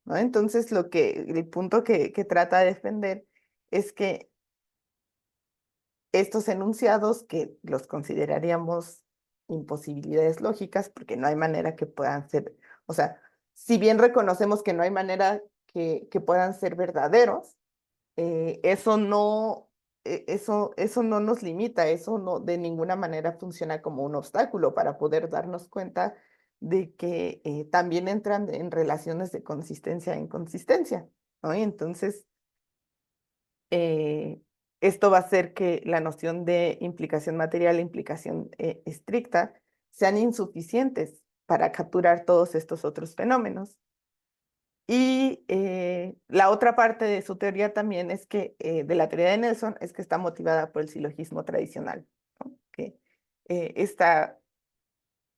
¿no? Entonces, el punto que trata de defender es que estos enunciados, que los consideraríamos imposibilidades lógicas, porque no hay manera que puedan ser, o sea, si bien reconocemos que no hay manera que puedan ser verdaderos, eso no nos limita, eso no de ninguna manera funciona como un obstáculo para poder darnos cuenta de que también entran en relaciones de consistencia e inconsistencia, ¿no? Y entonces, esto va a hacer que la noción de implicación material e implicación estricta sean insuficientes para capturar todos estos otros fenómenos. Y la otra parte de su teoría también es que, de la teoría de Nelson, es que está motivada por el silogismo tradicional, ¿no? Que está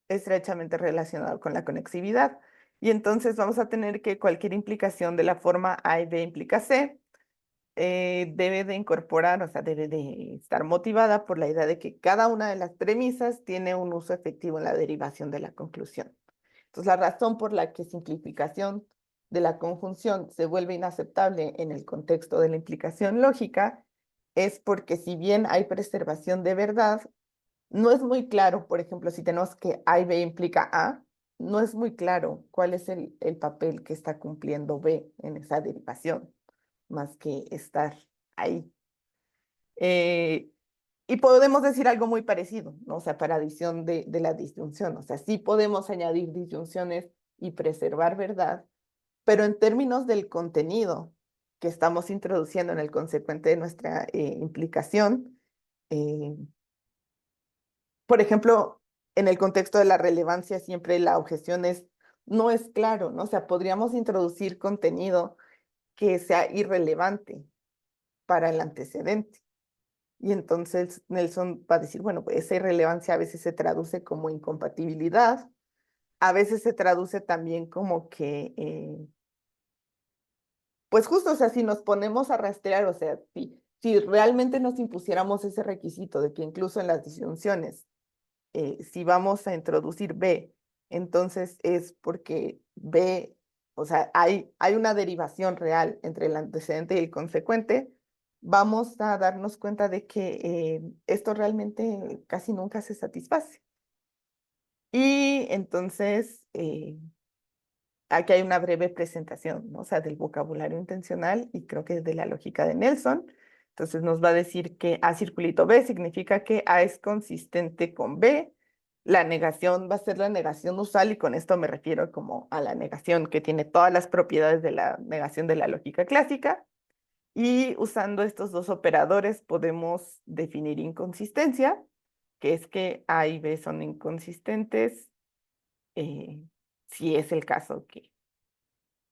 estrechamente relacionado con la conexividad. Y entonces vamos a tener que cualquier implicación de la forma A y B implica C debe de incorporar, o sea, debe de estar motivada por la idea de que cada una de las premisas tiene un uso efectivo en la derivación de la conclusión. Entonces, la razón por la que simplificación de la conjunción se vuelve inaceptable en el contexto de la implicación lógica es porque si bien hay preservación de verdad, no es muy claro, por ejemplo, si tenemos que A y B implica A, no es muy claro cuál es el papel que está cumpliendo B en esa derivación, más que estar ahí. Y podemos decir algo muy parecido, ¿no? O sea, para adición de la disyunción. O sea, sí podemos añadir disyunciones y preservar verdad, pero en términos del contenido que estamos introduciendo en el consecuente de nuestra implicación, eh, por ejemplo, en el contexto de la relevancia, siempre la objeción no es claro, ¿no? O sea, podríamos introducir contenido que sea irrelevante para el antecedente. Y entonces Nelson va a decir, bueno, pues esa irrelevancia a veces se traduce como incompatibilidad, a veces se traduce también como que, pues justo, o sea, si nos ponemos a rastrear, o sea, si realmente nos impusiéramos ese requisito de que incluso en las disyunciones, si vamos a introducir B, entonces es porque B, o sea, hay una derivación real entre el antecedente y el consecuente, vamos a darnos cuenta de que esto realmente casi nunca se satisface. Y entonces, aquí hay una breve presentación, ¿no? O sea, del vocabulario intencional y creo que de la lógica de Nelson. Entonces nos va a decir que A circulito B significa que A es consistente con B. La negación va a ser la negación usual y con esto me refiero como a la negación que tiene todas las propiedades de la negación de la lógica clásica. Y usando estos dos operadores podemos definir inconsistencia, que es que A y B son inconsistentes si es el caso que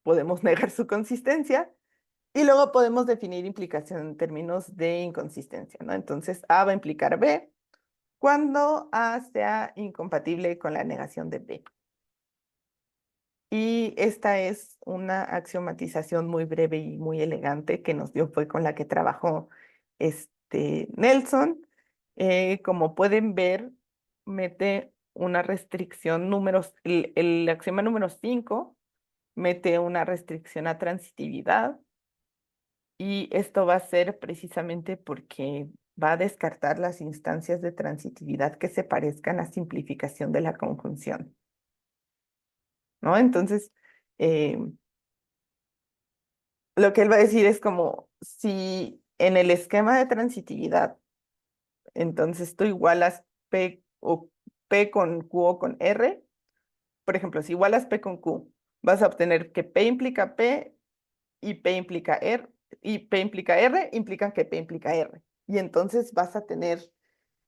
podemos negar su consistencia. Y luego podemos definir implicación en términos de inconsistencia, ¿no? Entonces, A va a implicar B cuando A sea incompatible con la negación de B. Y esta es una axiomatización muy breve y muy elegante que nos dio, fue con la que trabajó Nelson. Como pueden ver, mete una restricción, el axioma número 5 mete una restricción a transitividad. Y esto va a ser precisamente porque va a descartar las instancias de transitividad que se parezcan a simplificación de la conjunción, ¿no? Entonces, eh, lo que él va a decir es como si en el esquema de transitividad, entonces tú igualas P o P con Q o con R, por ejemplo, si igualas P con Q, vas a obtener que P implica P y P implica R, y P implica R, implican que P implica R. Y entonces vas a tener,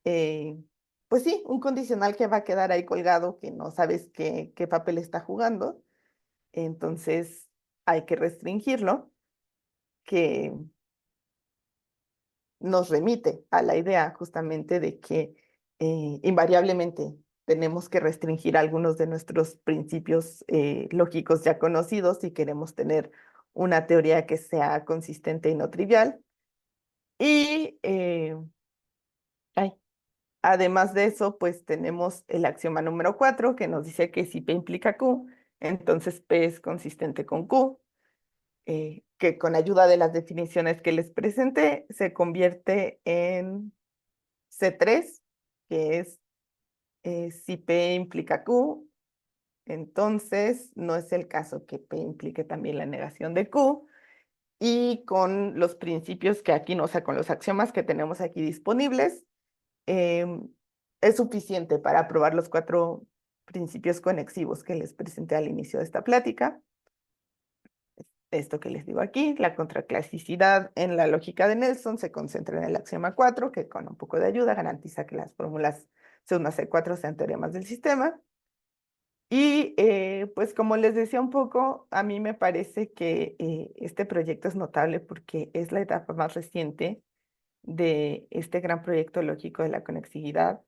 pues sí, un condicional que va a quedar ahí colgado, que no sabes qué papel está jugando. Entonces hay que restringirlo, que nos remite a la idea justamente de que invariablemente tenemos que restringir algunos de nuestros principios lógicos ya conocidos si queremos tener una teoría que sea consistente y no trivial. Y además de eso, pues tenemos el axioma número 4 que nos dice que si P implica Q, entonces P es consistente con Q, que con ayuda de las definiciones que les presenté se convierte en C3, que es si P implica Q, entonces no es el caso que P implique también la negación de Q. Y con los principios que aquí, o sea, con los axiomas que tenemos aquí disponibles, es suficiente para probar los 4 principios conexivos que les presenté al inicio de esta plática. Esto que les digo aquí, la contraclasicidad en la lógica de Nelson se concentra en el axioma 4, que con un poco de ayuda garantiza que las fórmulas C1 a C4 sean teoremas del sistema. Y pues como les decía un poco, a mí me parece que este proyecto es notable porque es la etapa más reciente de este gran proyecto lógico de la conexividad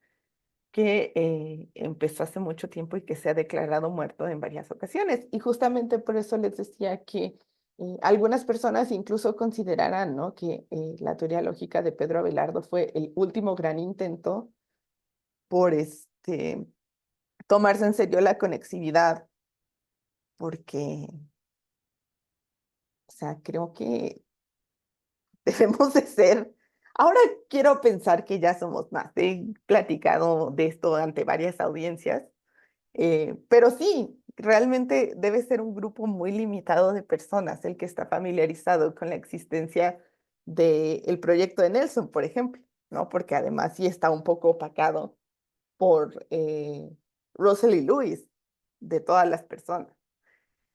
que empezó hace mucho tiempo y que se ha declarado muerto en varias ocasiones. Y justamente por eso les decía que algunas personas incluso considerarán, ¿no?, que la teoría lógica de Pedro Abelardo fue el último gran intento por tomarse en serio la conexividad, porque, o sea, creo que debemos de ser. Ahora quiero pensar que ya somos más. He platicado de esto ante varias audiencias. Pero sí, realmente debe ser un grupo muy limitado de personas el que está familiarizado con la existencia del proyecto de Nelson, por ejemplo, ¿no? Porque además sí está un poco opacado por Russell y Lewis, de todas las personas.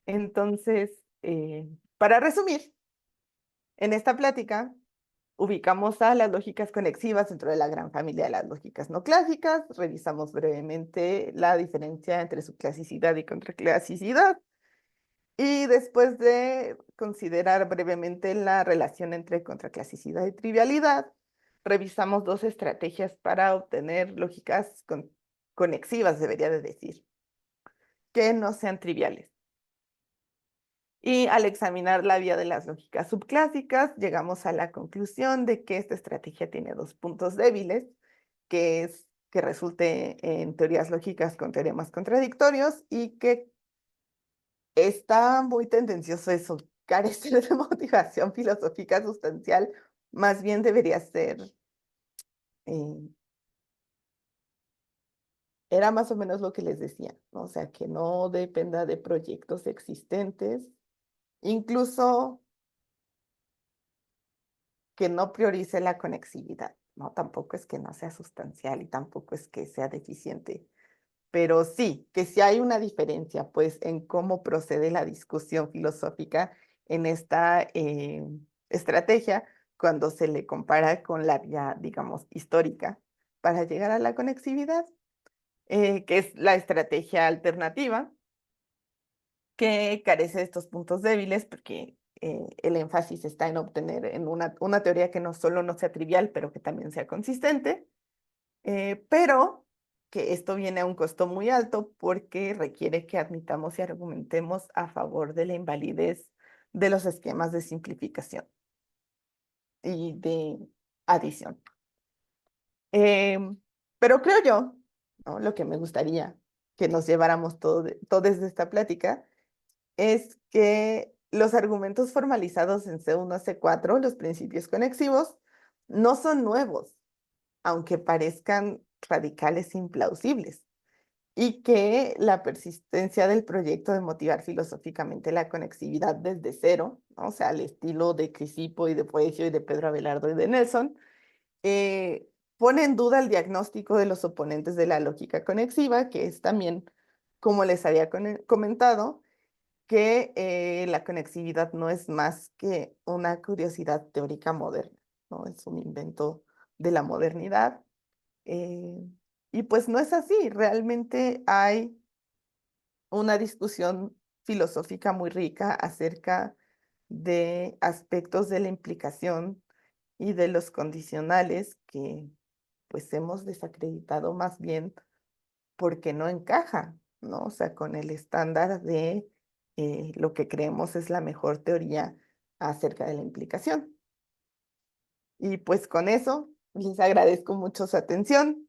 Entonces, para resumir, en esta plática ubicamos a las lógicas conexivas dentro de la gran familia de las lógicas no clásicas, revisamos brevemente la diferencia entre su clasicidad y contraclasicidad, y después de considerar brevemente la relación entre contraclasicidad y trivialidad, revisamos 2 estrategias para obtener lógicas conexivas, debería de decir, que no sean triviales. Y al examinar la vía de las lógicas subclásicas, llegamos a la conclusión de que esta estrategia tiene 2 puntos débiles, que es que resulte en teorías lógicas con teoremas contradictorios y que está muy tendencioso eso, carecer de motivación filosófica sustancial, más bien debería ser, eh, era más o menos lo que les decía, ¿no? O sea, que no dependa de proyectos existentes, incluso que no priorice la conexividad, ¿no? Tampoco es que no sea sustancial y tampoco es que sea deficiente, pero sí, que sí hay una diferencia, pues, en cómo procede la discusión filosófica en esta estrategia cuando se le compara con la vía, digamos, histórica para llegar a la conexividad, que es la estrategia alternativa, que carece de estos puntos débiles porque el énfasis está en obtener en una teoría que no solo no sea trivial, pero que también sea consistente, pero que esto viene a un costo muy alto porque requiere que admitamos y argumentemos a favor de la invalidez de los esquemas de simplificación y de adición. Pero creo yo, ¿no? Lo que me gustaría que nos lleváramos todo desde esta plática es que los argumentos formalizados en C1, C4, los principios conexivos, no son nuevos, aunque parezcan radicales e implausibles, y que la persistencia del proyecto de motivar filosóficamente la conexividad desde cero, ¿no? O sea, al estilo de Crisipo y de Poesio y de Pedro Abelardo y de Nelson, eh, pone en duda el diagnóstico de los oponentes de la lógica conexiva, que es también, como les había comentado, que la conexividad no es más que una curiosidad teórica moderna, ¿no? Es un invento de la modernidad. eh, y pues no es así, realmente hay una discusión filosófica muy rica acerca de aspectos de la implicación y de los condicionales que pues hemos desacreditado más bien porque no encaja, ¿no? O sea, con el estándar de lo que creemos es la mejor teoría acerca de la implicación. Y pues con eso les agradezco mucho su atención.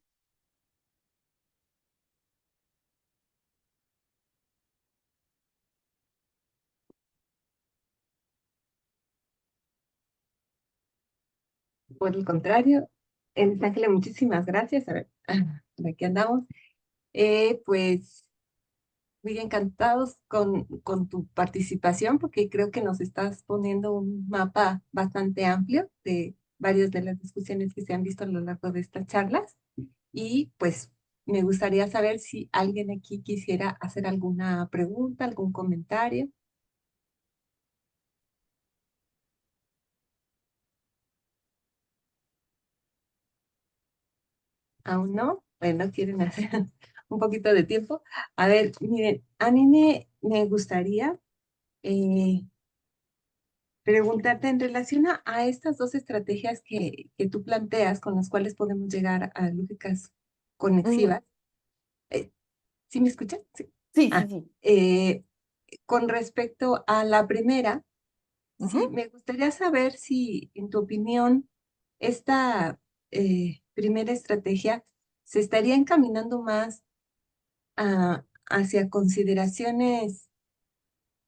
Por el contrario, Ángela, muchísimas gracias. A ver, por aquí andamos. Pues muy encantados con tu participación, porque creo que nos estás poniendo un mapa bastante amplio de varias de las discusiones que se han visto a lo largo de estas charlas. Y pues me gustaría saber si alguien aquí quisiera hacer alguna pregunta, algún comentario. ¿Aún no? Bueno, quieren hacer un poquito de tiempo. A ver, miren, a mí me gustaría eh, preguntarte en relación a estas dos estrategias que tú planteas con las cuales podemos llegar a lógicas Ujú. conexivas. ¿Sí me escuchan? Sí. Sí, sí, Ah, sí. con respecto a la primera, sí, Ujú. me gustaría saber si, en tu opinión, esta primera estrategia se estaría encaminando más hacia consideraciones,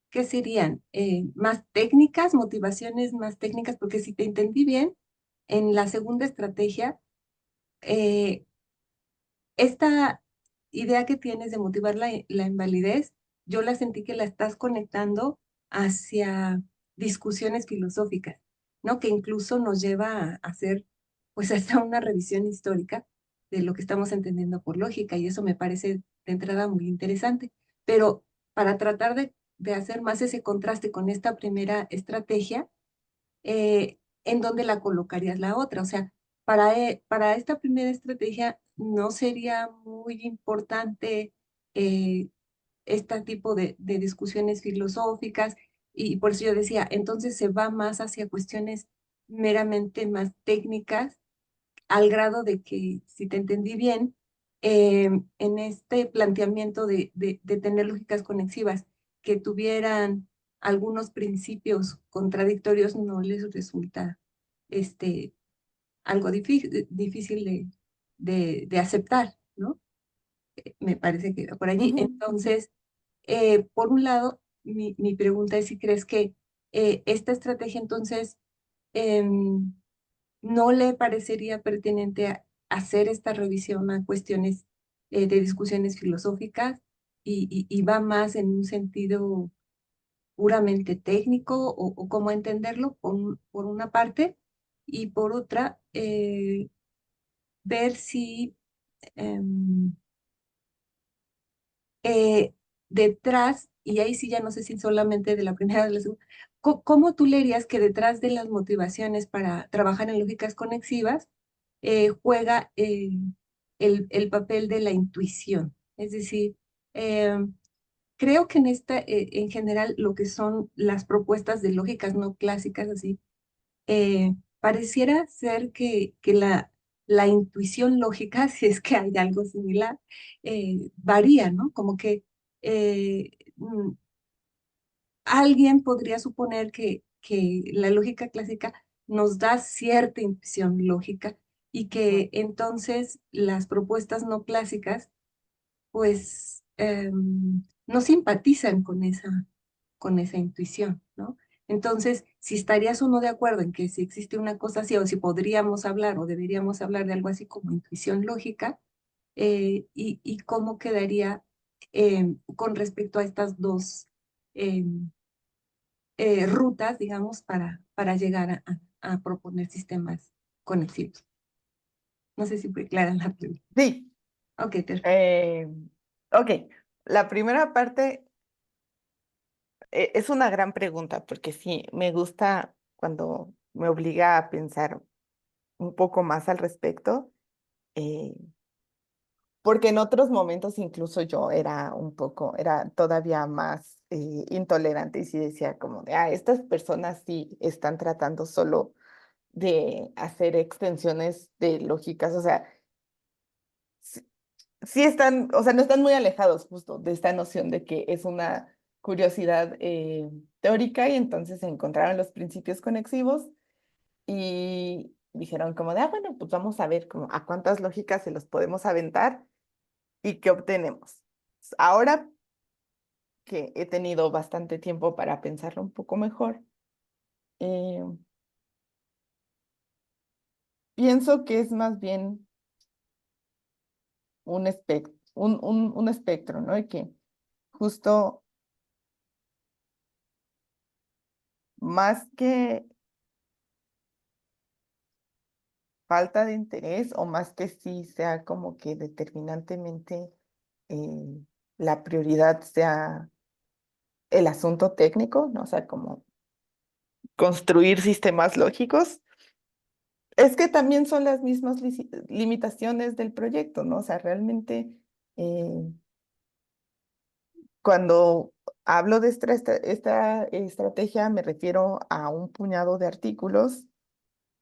¿qué serían? Más técnicas, motivaciones más técnicas, porque si te entendí bien, en la segunda estrategia, eh, esta idea que tienes de motivar la invalidez, yo la sentí que la estás conectando hacia discusiones filosóficas, ¿no? Que incluso nos lleva a hacer, pues, hasta una revisión histórica de lo que estamos entendiendo por lógica, y eso me parece de entrada muy interesante. Pero para tratar de hacer más ese contraste con esta primera estrategia, ¿en dónde la colocarías la otra? O sea, para esta primera estrategia no sería muy importante eh, este tipo de discusiones filosóficas, y por eso yo decía, entonces se va más hacia cuestiones meramente más técnicas, al grado de que, si te entendí bien, en este planteamiento de tener lógicas conexivas que tuvieran algunos principios contradictorios, no les resulta este, algo difícil de aceptar, ¿no? Me parece que va por allí. Ujú. Entonces, por un lado, mi pregunta es si crees que esta estrategia entonces em, no le parecería pertinente hacer esta revisión a cuestiones de discusiones filosóficas, y va más en un sentido puramente técnico, o cómo entenderlo, por una parte, y por otra, ver si em, eh, detrás, y ahí sí ya no sé si solamente de la primera o de la segunda, ¿cómo tú leerías que detrás de las motivaciones para trabajar en lógicas conexivas juega el papel de la intuición? Es decir, creo que en general, lo que son las propuestas de lógicas no clásicas, así, pareciera ser que la intuición lógica, si es que hay algo similar, varía, ¿no? Como que eh, mm, alguien podría suponer que la lógica clásica nos da cierta intuición lógica y que entonces las propuestas no clásicas pues no simpatizan con esa intuición, ¿no? Entonces, si estarías o no de acuerdo en que si existe una cosa así o si podríamos hablar o deberíamos hablar de algo así como intuición lógica, y cómo quedaría con respecto a estas dos em, rutas, digamos, para llegar a proponer sistemas conexivos. No sé si fue clara la pregunta. Sí, Ok, perfecto. eh, ok. La primera parte es una gran pregunta porque sí, me gusta cuando me obliga a pensar un poco más al respecto, eh, porque en otros momentos incluso yo era todavía más intolerante y sí decía como de, estas personas sí están tratando solo de hacer extensiones de lógicas, o sea, sí, sí están, o sea, no están muy alejados justo de esta noción de que es una curiosidad teórica y entonces encontraron los principios conexivos y dijeron como de, bueno, pues vamos a ver como a cuántas lógicas se los podemos aventar y qué obtenemos. Ahora que he tenido bastante tiempo para pensarlo un poco mejor, eh, pienso que es más bien un espectro, ¿no? Y que justo más que falta de interés o más que sí sea como que determinantemente la prioridad sea el asunto técnico, ¿no? O sea, como construir sistemas lógicos, es que también son las mismas limitaciones del proyecto, ¿no? O sea, realmente eh, cuando hablo de esta estrategia me refiero a un puñado de artículos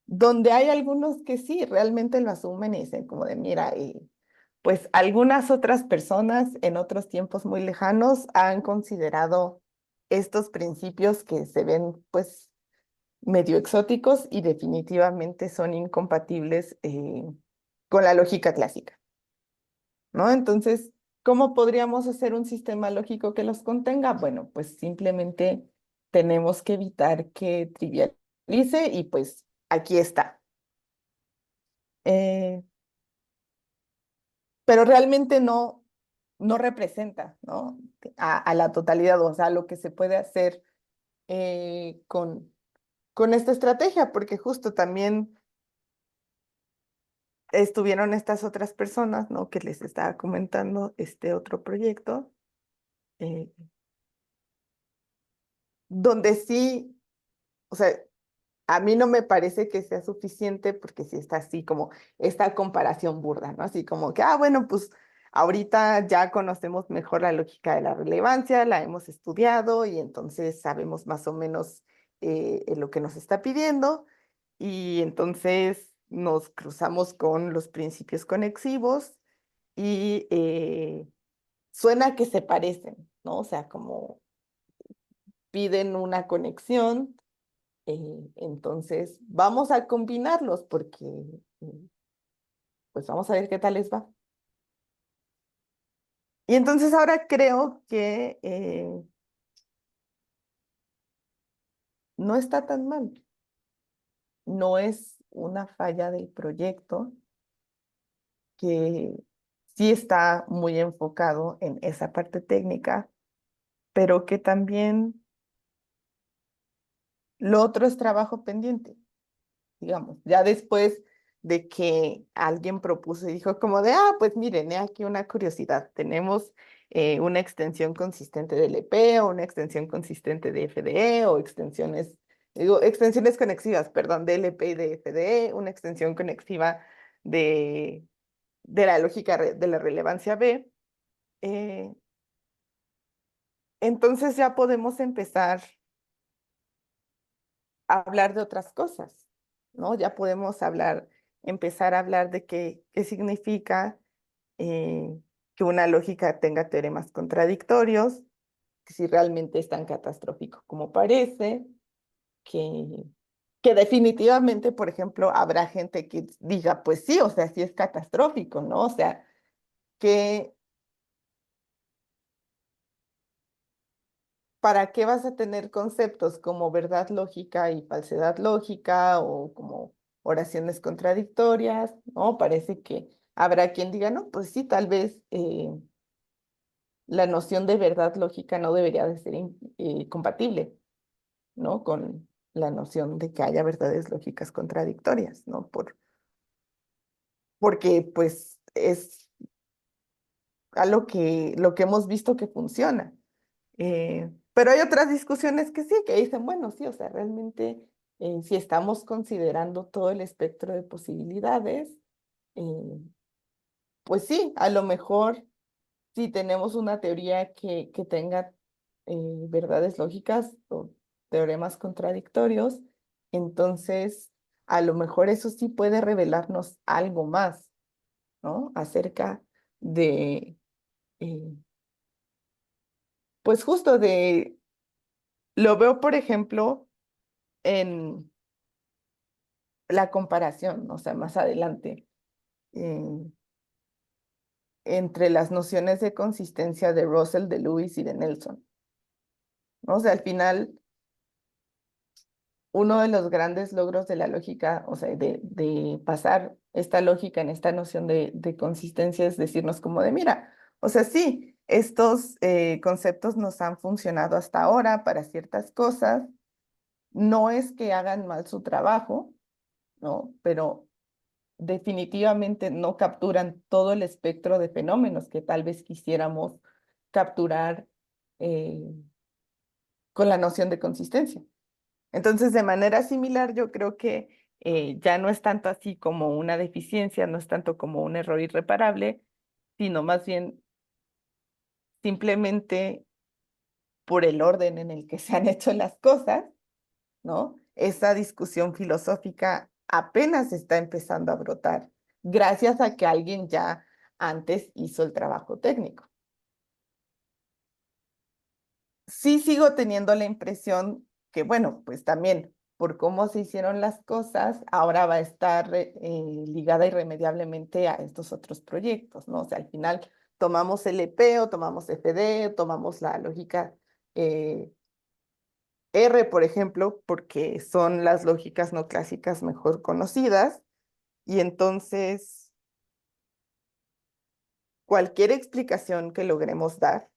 donde hay algunos que sí, realmente lo asumen y dicen como de, mira, pues algunas otras personas en otros tiempos muy lejanos han considerado estos principios que se ven pues medio exóticos y definitivamente son incompatibles con la lógica clásica, ¿no? Entonces, ¿cómo podríamos hacer un sistema lógico que los contenga? Bueno, pues simplemente tenemos que evitar que trivialice y pues aquí está. Eh, pero realmente no representa, ¿no? A la totalidad, o sea, lo que se puede hacer con esta estrategia, porque justo también estuvieron estas otras personas, ¿no? Que les estaba comentando este otro proyecto, eh, donde sí, o sea, a mí no me parece que sea suficiente porque sí está así como esta comparación burda, ¿no? Así como que, bueno, pues ahorita ya conocemos mejor la lógica de la relevancia, la hemos estudiado y entonces sabemos más o menos lo que nos está pidiendo y entonces nos cruzamos con los principios conexivos y suena que se parecen, ¿no? O sea, como piden una conexión, entonces vamos a combinarlos porque pues vamos a ver qué tal les va. Y entonces ahora creo que no está tan mal. No es una falla del proyecto que sí está muy enfocado en esa parte técnica, pero que también lo otro es trabajo pendiente, digamos, ya después de que alguien propuso y dijo como de, pues miren, aquí una curiosidad, tenemos una extensión consistente de LP o una extensión consistente de FDE o extensiones conexivas, perdón, de LP y de FDE, una extensión conexiva de, de la lógica de la relevancia B. entonces ya podemos empezar a hablar de otras cosas, ¿no? Ya podemos empezar a hablar de qué significa que una lógica tenga teoremas contradictorios, que si realmente es tan catastrófico como parece, que, que definitivamente, por ejemplo, habrá gente que diga, pues sí, o sea, sí es catastrófico, ¿no? O sea, que ¿para qué vas a tener conceptos como verdad lógica y falsedad lógica o como oraciones contradictorias? ¿No? Parece que habrá quien diga, no, pues sí, tal vez la noción de verdad lógica no debería de ser compatible, ¿no? Con la noción de que haya verdades lógicas contradictorias, ¿no? Porque pues es algo lo que hemos visto que funciona. Pero hay otras discusiones que sí, que dicen, bueno, sí, o sea, realmente si estamos considerando todo el espectro de posibilidades, eh, pues sí, a lo mejor si tenemos una teoría que tenga verdades lógicas o teoremas contradictorios, entonces a lo mejor eso sí puede revelarnos algo más, ¿no? Acerca de, eh, pues justo lo veo, por ejemplo, en la comparación, o sea, más adelante, eh, entre las nociones de consistencia de Russell, de Lewis y de Nelson, ¿no? O sea, al final, uno de los grandes logros de la lógica, o sea, de pasar esta lógica en esta noción de consistencia es decirnos como de, mira, o sea, sí, estos conceptos nos han funcionado hasta ahora para ciertas cosas, no es que hagan mal su trabajo, ¿no? Pero definitivamente no capturan todo el espectro de fenómenos que tal vez quisiéramos capturar eh, con la noción de consistencia. Entonces, de manera similar, yo creo que ya no es tanto así como una deficiencia, no es tanto como un error irreparable, sino más bien simplemente por el orden en el que se han hecho las cosas, ¿no? Esa discusión filosófica apenas está empezando a brotar, gracias a que alguien ya antes hizo el trabajo técnico. Sí sigo teniendo la impresión que, bueno, pues también por cómo se hicieron las cosas, ahora va a estar ligada irremediablemente a estos otros proyectos, ¿no? O sea, al final tomamos LP o tomamos FD, o tomamos la lógica eh, R, por ejemplo, porque son las lógicas no clásicas mejor conocidas, y entonces cualquier explicación que logremos dar,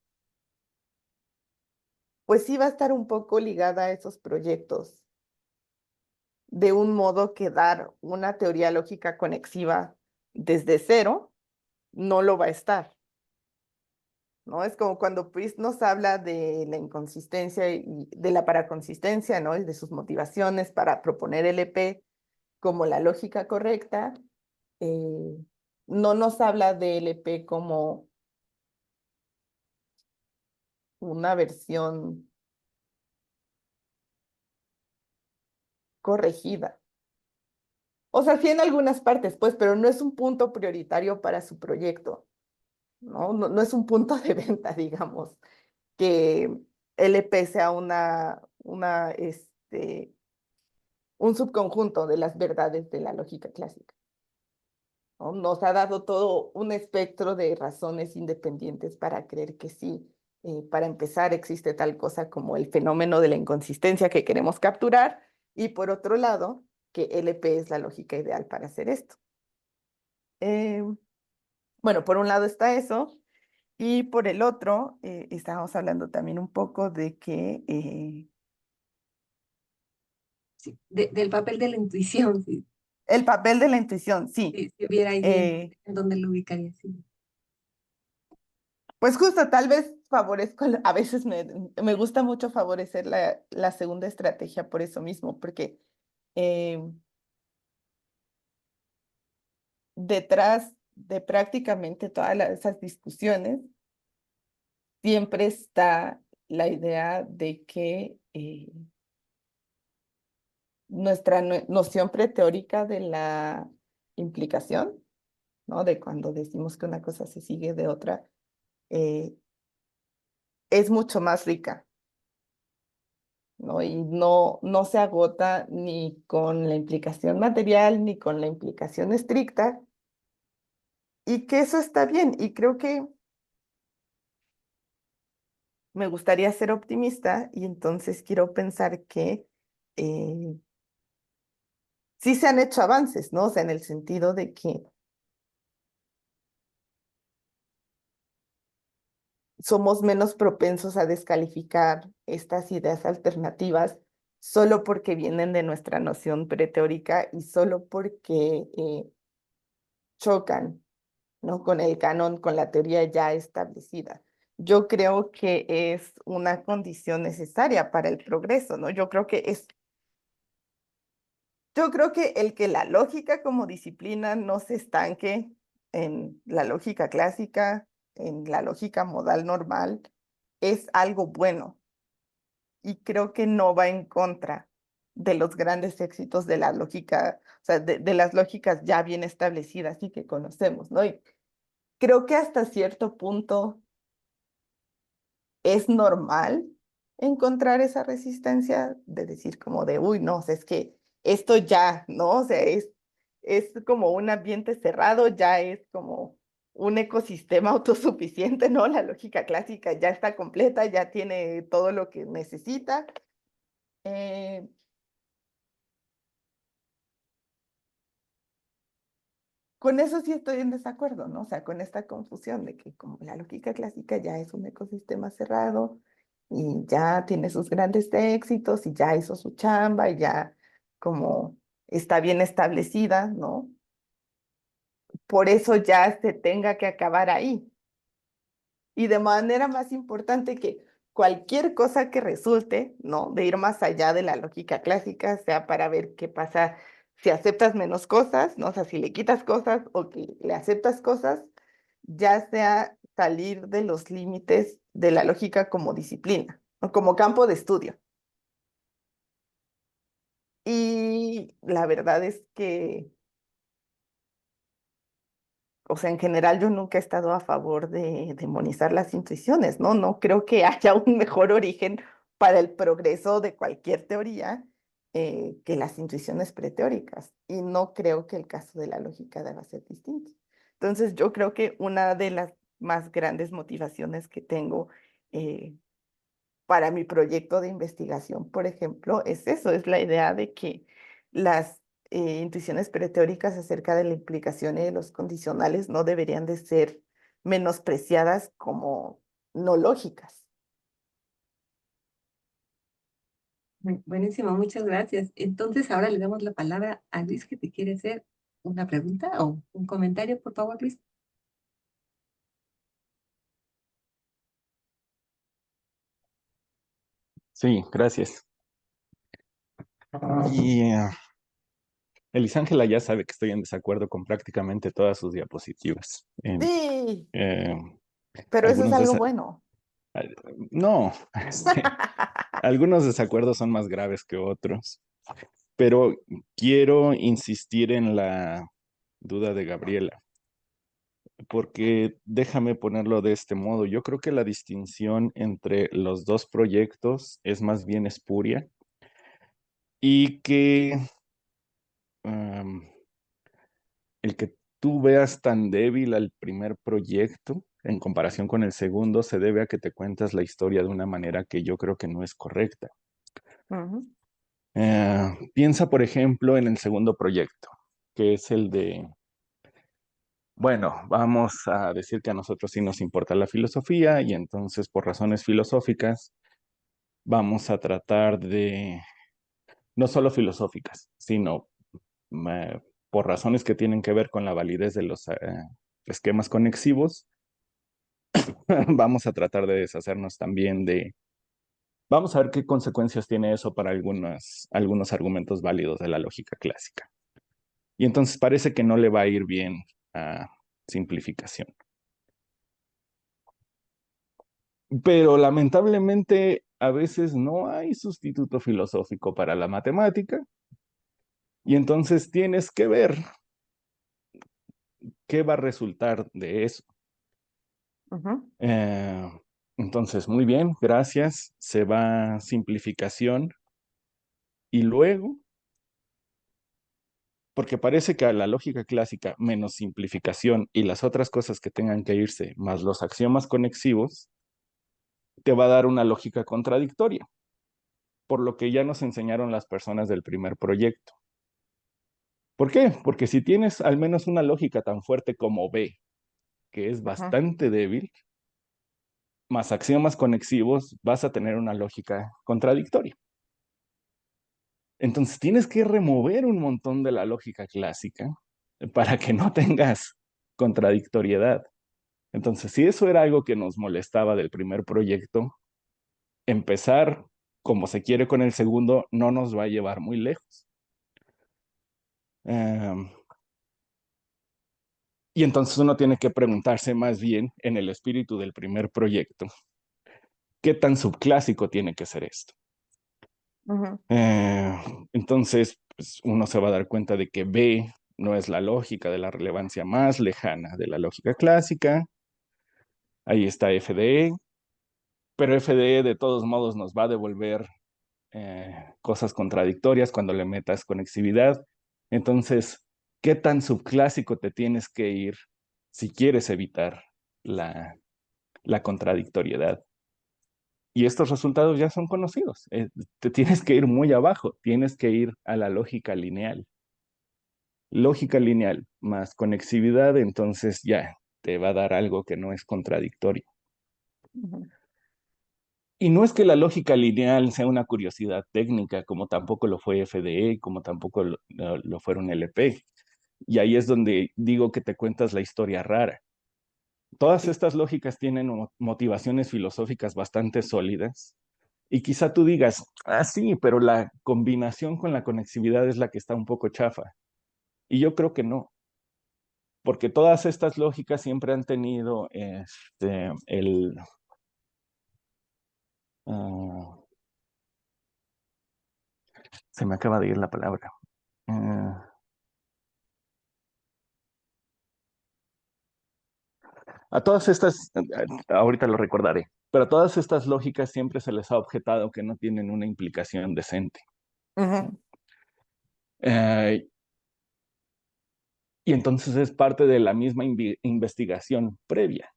pues sí va a estar un poco ligada a esos proyectos, de un modo que dar una teoría lógica conexiva desde cero no lo va a estar, ¿no? Es como cuando Priest nos habla de la inconsistencia y de la paraconsistencia, ¿no? Y de sus motivaciones para proponer LP como la lógica correcta, eh, no nos habla de LP como una versión corregida. O sea, sí en algunas partes, pues, pero no es un punto prioritario para su proyecto, ¿no? No es un punto de venta, digamos, que LP sea un subconjunto de las verdades de la lógica clásica, ¿no? Nos ha dado todo un espectro de razones independientes para creer que sí. Para empezar, existe tal cosa como el fenómeno de la inconsistencia que queremos capturar, y por otro lado, que LP es la lógica ideal para hacer esto. Eh, bueno, por un lado está eso, y por el otro, estábamos hablando también un poco de que Sí, del papel de la intuición, sí, el papel de la intuición, sí. si hubiera ahí Eh, en dónde lo ubicaría, sí. Pues justo, tal vez favorezco, a veces me gusta mucho favorecer la segunda estrategia por eso mismo, porque eh, detrás de prácticamente todas esas discusiones siempre está la idea de que nuestra noción preteórica de la implicación, ¿no? De cuando decimos que una cosa se sigue de otra, es mucho más rica, ¿no? Y no se agota ni con la implicación material ni con la implicación estricta, y que eso está bien. Y creo que me gustaría ser optimista y entonces quiero pensar que eh, sí se han hecho avances, ¿no? O sea, en el sentido de que somos menos propensos a descalificar estas ideas alternativas solo porque vienen de nuestra noción preteórica y solo porque chocan, ¿no? Con el canon, con la teoría ya establecida. Yo creo que es una condición necesaria para el progreso, ¿no? Yo creo que el que la lógica como disciplina no se estanque en la lógica clásica, en la lógica modal normal, es algo bueno, y creo que no va en contra de los grandes éxitos de la lógica, o sea, de las lógicas ya bien establecidas y que conocemos, ¿no? Y creo que hasta cierto punto es normal encontrar esa resistencia de decir como de, uy, no, o sea, es que esto ya, ¿no? O sea, es como un ambiente cerrado, ya es como un ecosistema autosuficiente, ¿no? La lógica clásica ya está completa, ya tiene todo lo que necesita. Eh, con eso sí estoy en desacuerdo, ¿no? O sea, con esta confusión de que como la lógica clásica ya es un ecosistema cerrado y ya tiene sus grandes éxitos y ya hizo su chamba y ya como está bien establecida, ¿no? Por eso ya se tenga que acabar ahí. Y de manera más importante que cualquier cosa que resulte, ¿no? De ir más allá de la lógica clásica, sea para ver qué pasa si aceptas menos cosas, ¿no? O sea, si le quitas cosas o que le aceptas cosas, ya sea salir de los límites de la lógica como disciplina, o como campo de estudio. Y la verdad es que, o sea, en general yo nunca he estado a favor de demonizar las intuiciones, ¿no? No creo que haya un mejor origen para el progreso de cualquier teoría que las intuiciones preteóricas. Y no creo que el caso de la lógica deba ser distinto. Entonces, yo creo que una de las más grandes motivaciones que tengo para mi proyecto de investigación, por ejemplo, es eso, es la idea de que las intuiciones preteóricas acerca de la implicación y de los condicionales no deberían de ser menospreciadas como no lógicas. Buenísimo, muchas gracias. Entonces, ahora le damos la palabra a Luis, que te quiere hacer una pregunta o un comentario, por favor, Luis. Sí, gracias. Y Elisángela ya sabe que estoy en desacuerdo con prácticamente todas sus diapositivas. Sí, Eh, pero eso es algunos algo desa- bueno. no, algunos desacuerdos son más graves que otros, pero quiero insistir en la duda de Gabriela, porque déjame ponerlo de este modo. Yo creo que la distinción entre los dos proyectos es más bien espuria y que am, el que tú veas tan débil al primer proyecto en comparación con el segundo se debe a que te cuentas la historia de una manera que yo creo que no es correcta. Ujú, Piensa, por ejemplo, en el segundo proyecto, que es el de, bueno, vamos a decir que a nosotros sí nos importa la filosofía y entonces por razones filosóficas vamos a tratar de, no solo filosóficas, sino eh, por razones que tienen que ver con la validez de los esquemas conexivos, vamos a tratar de deshacernos también de, vamos a ver qué consecuencias tiene eso para algunos argumentos válidos de la lógica clásica. Y entonces parece que no le va a ir bien a simplificación. Pero lamentablemente a veces no hay sustituto filosófico para la matemática y entonces tienes que ver qué va a resultar de eso. Ujú, Eh, entonces, muy bien, gracias. Se va simplificación y luego, porque parece que a la lógica clásica menos simplificación y las otras cosas que tengan que irse, más los axiomas conexivos, te va a dar una lógica contradictoria, por lo que ya nos enseñaron las personas del primer proyecto. ¿Por qué? Porque si tienes al menos una lógica tan fuerte como B, que es ujú, bastante débil, más axiomas conexivos, vas a tener una lógica contradictoria. Entonces tienes que remover un montón de la lógica clásica para que no tengas contradictoriedad. Entonces, si eso era algo que nos molestaba del primer proyecto, empezar como se quiere con el segundo no nos va a llevar muy lejos. Y entonces uno tiene que preguntarse más bien en el espíritu del primer proyecto, ¿qué tan subclásico tiene que ser esto? ujú, Eh, entonces, pues, uno se va a dar cuenta de que B no es la lógica de la relevancia más lejana de la lógica clásica. Ahí está FDE, pero FDE de todos modos nos va a devolver cosas contradictorias cuando le metas conexividad. Entonces, ¿qué tan subclásico te tienes que ir si quieres evitar la, la contradictoriedad? Y estos resultados ya son conocidos. Te tienes que ir muy abajo, tienes que ir a la lógica lineal. Lógica lineal más conexividad, entonces ya te va a dar algo que no es contradictorio. ujú, Y no es que la lógica lineal sea una curiosidad técnica, como tampoco lo fue FDE, como tampoco lo fueron LP. Y ahí es donde digo que te cuentas la historia rara. Todas sí, estas lógicas tienen motivaciones filosóficas bastante sólidas. Y quizá tú digas, ah, sí, pero la combinación con la conexividad es la que está un poco chafa. Y yo creo que no, porque todas estas lógicas siempre han tenido ah, se me acaba de ir la palabra. A todas estas, ahorita lo recordaré, pero a todas estas lógicas siempre se les ha objetado que no tienen una implicación decente. ujú, Eh, y entonces es parte de la misma investigación previa.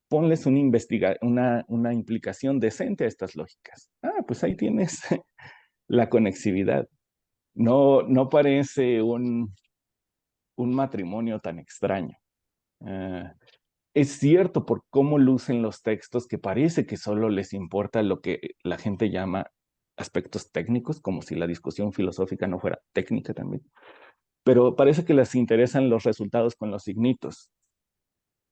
Ponles una implicación decente a estas lógicas. Ah, pues ahí tienes la conexividad. No, no parece un matrimonio tan extraño. Eh, es cierto por cómo lucen los textos que parece que solo les importa lo que la gente llama aspectos técnicos, como si la discusión filosófica no fuera técnica también. Pero parece que les interesan los resultados con los signitos.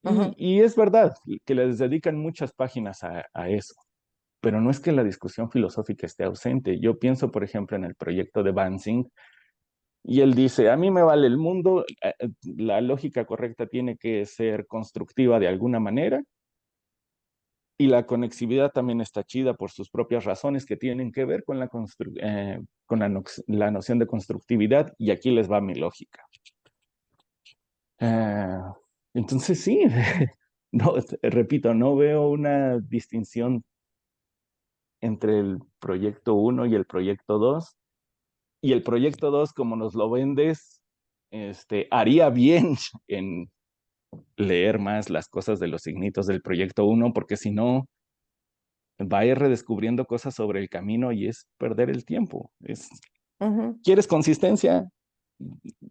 ujú, Y es verdad que les dedican muchas páginas a eso, pero no es que la discusión filosófica esté ausente. Yo pienso, por ejemplo, en el proyecto de Banzing, y él dice, a mí me vale el mundo, la lógica correcta tiene que ser constructiva de alguna manera, y la conexividad también está chida por sus propias razones que tienen que ver con la noción de constructividad, y aquí les va mi lógica. Eh, entonces sí, no, repito, no veo una distinción entre el proyecto 1 y el proyecto 2, y el proyecto 2, como nos lo vendes, haría bien en leer más las cosas de los signitos del proyecto 1, porque si no, va a ir redescubriendo cosas sobre el camino y es perder el tiempo. ujú. ¿Quieres consistencia?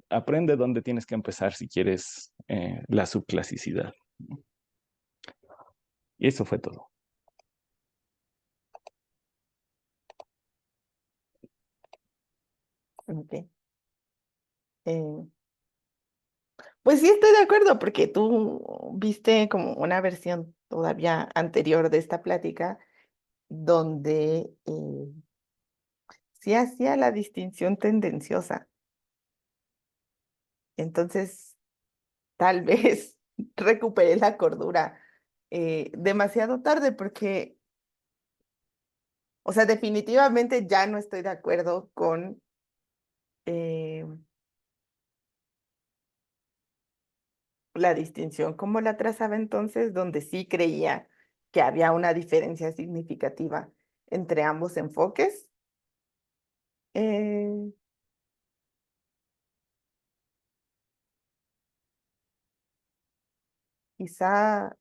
Aprende dónde tienes que empezar si quieres la subclasicidad. Y eso fue todo. Ok. Eh, pues sí estoy de acuerdo, porque tú viste como una versión todavía anterior de esta plática donde sí hacía la distinción tendenciosa. Entonces, tal vez recuperé la cordura demasiado tarde porque, o sea, definitivamente ya no estoy de acuerdo con eh, la distinción como la trazaba entonces, donde sí creía que había una diferencia significativa entre ambos enfoques. Eh, quizá,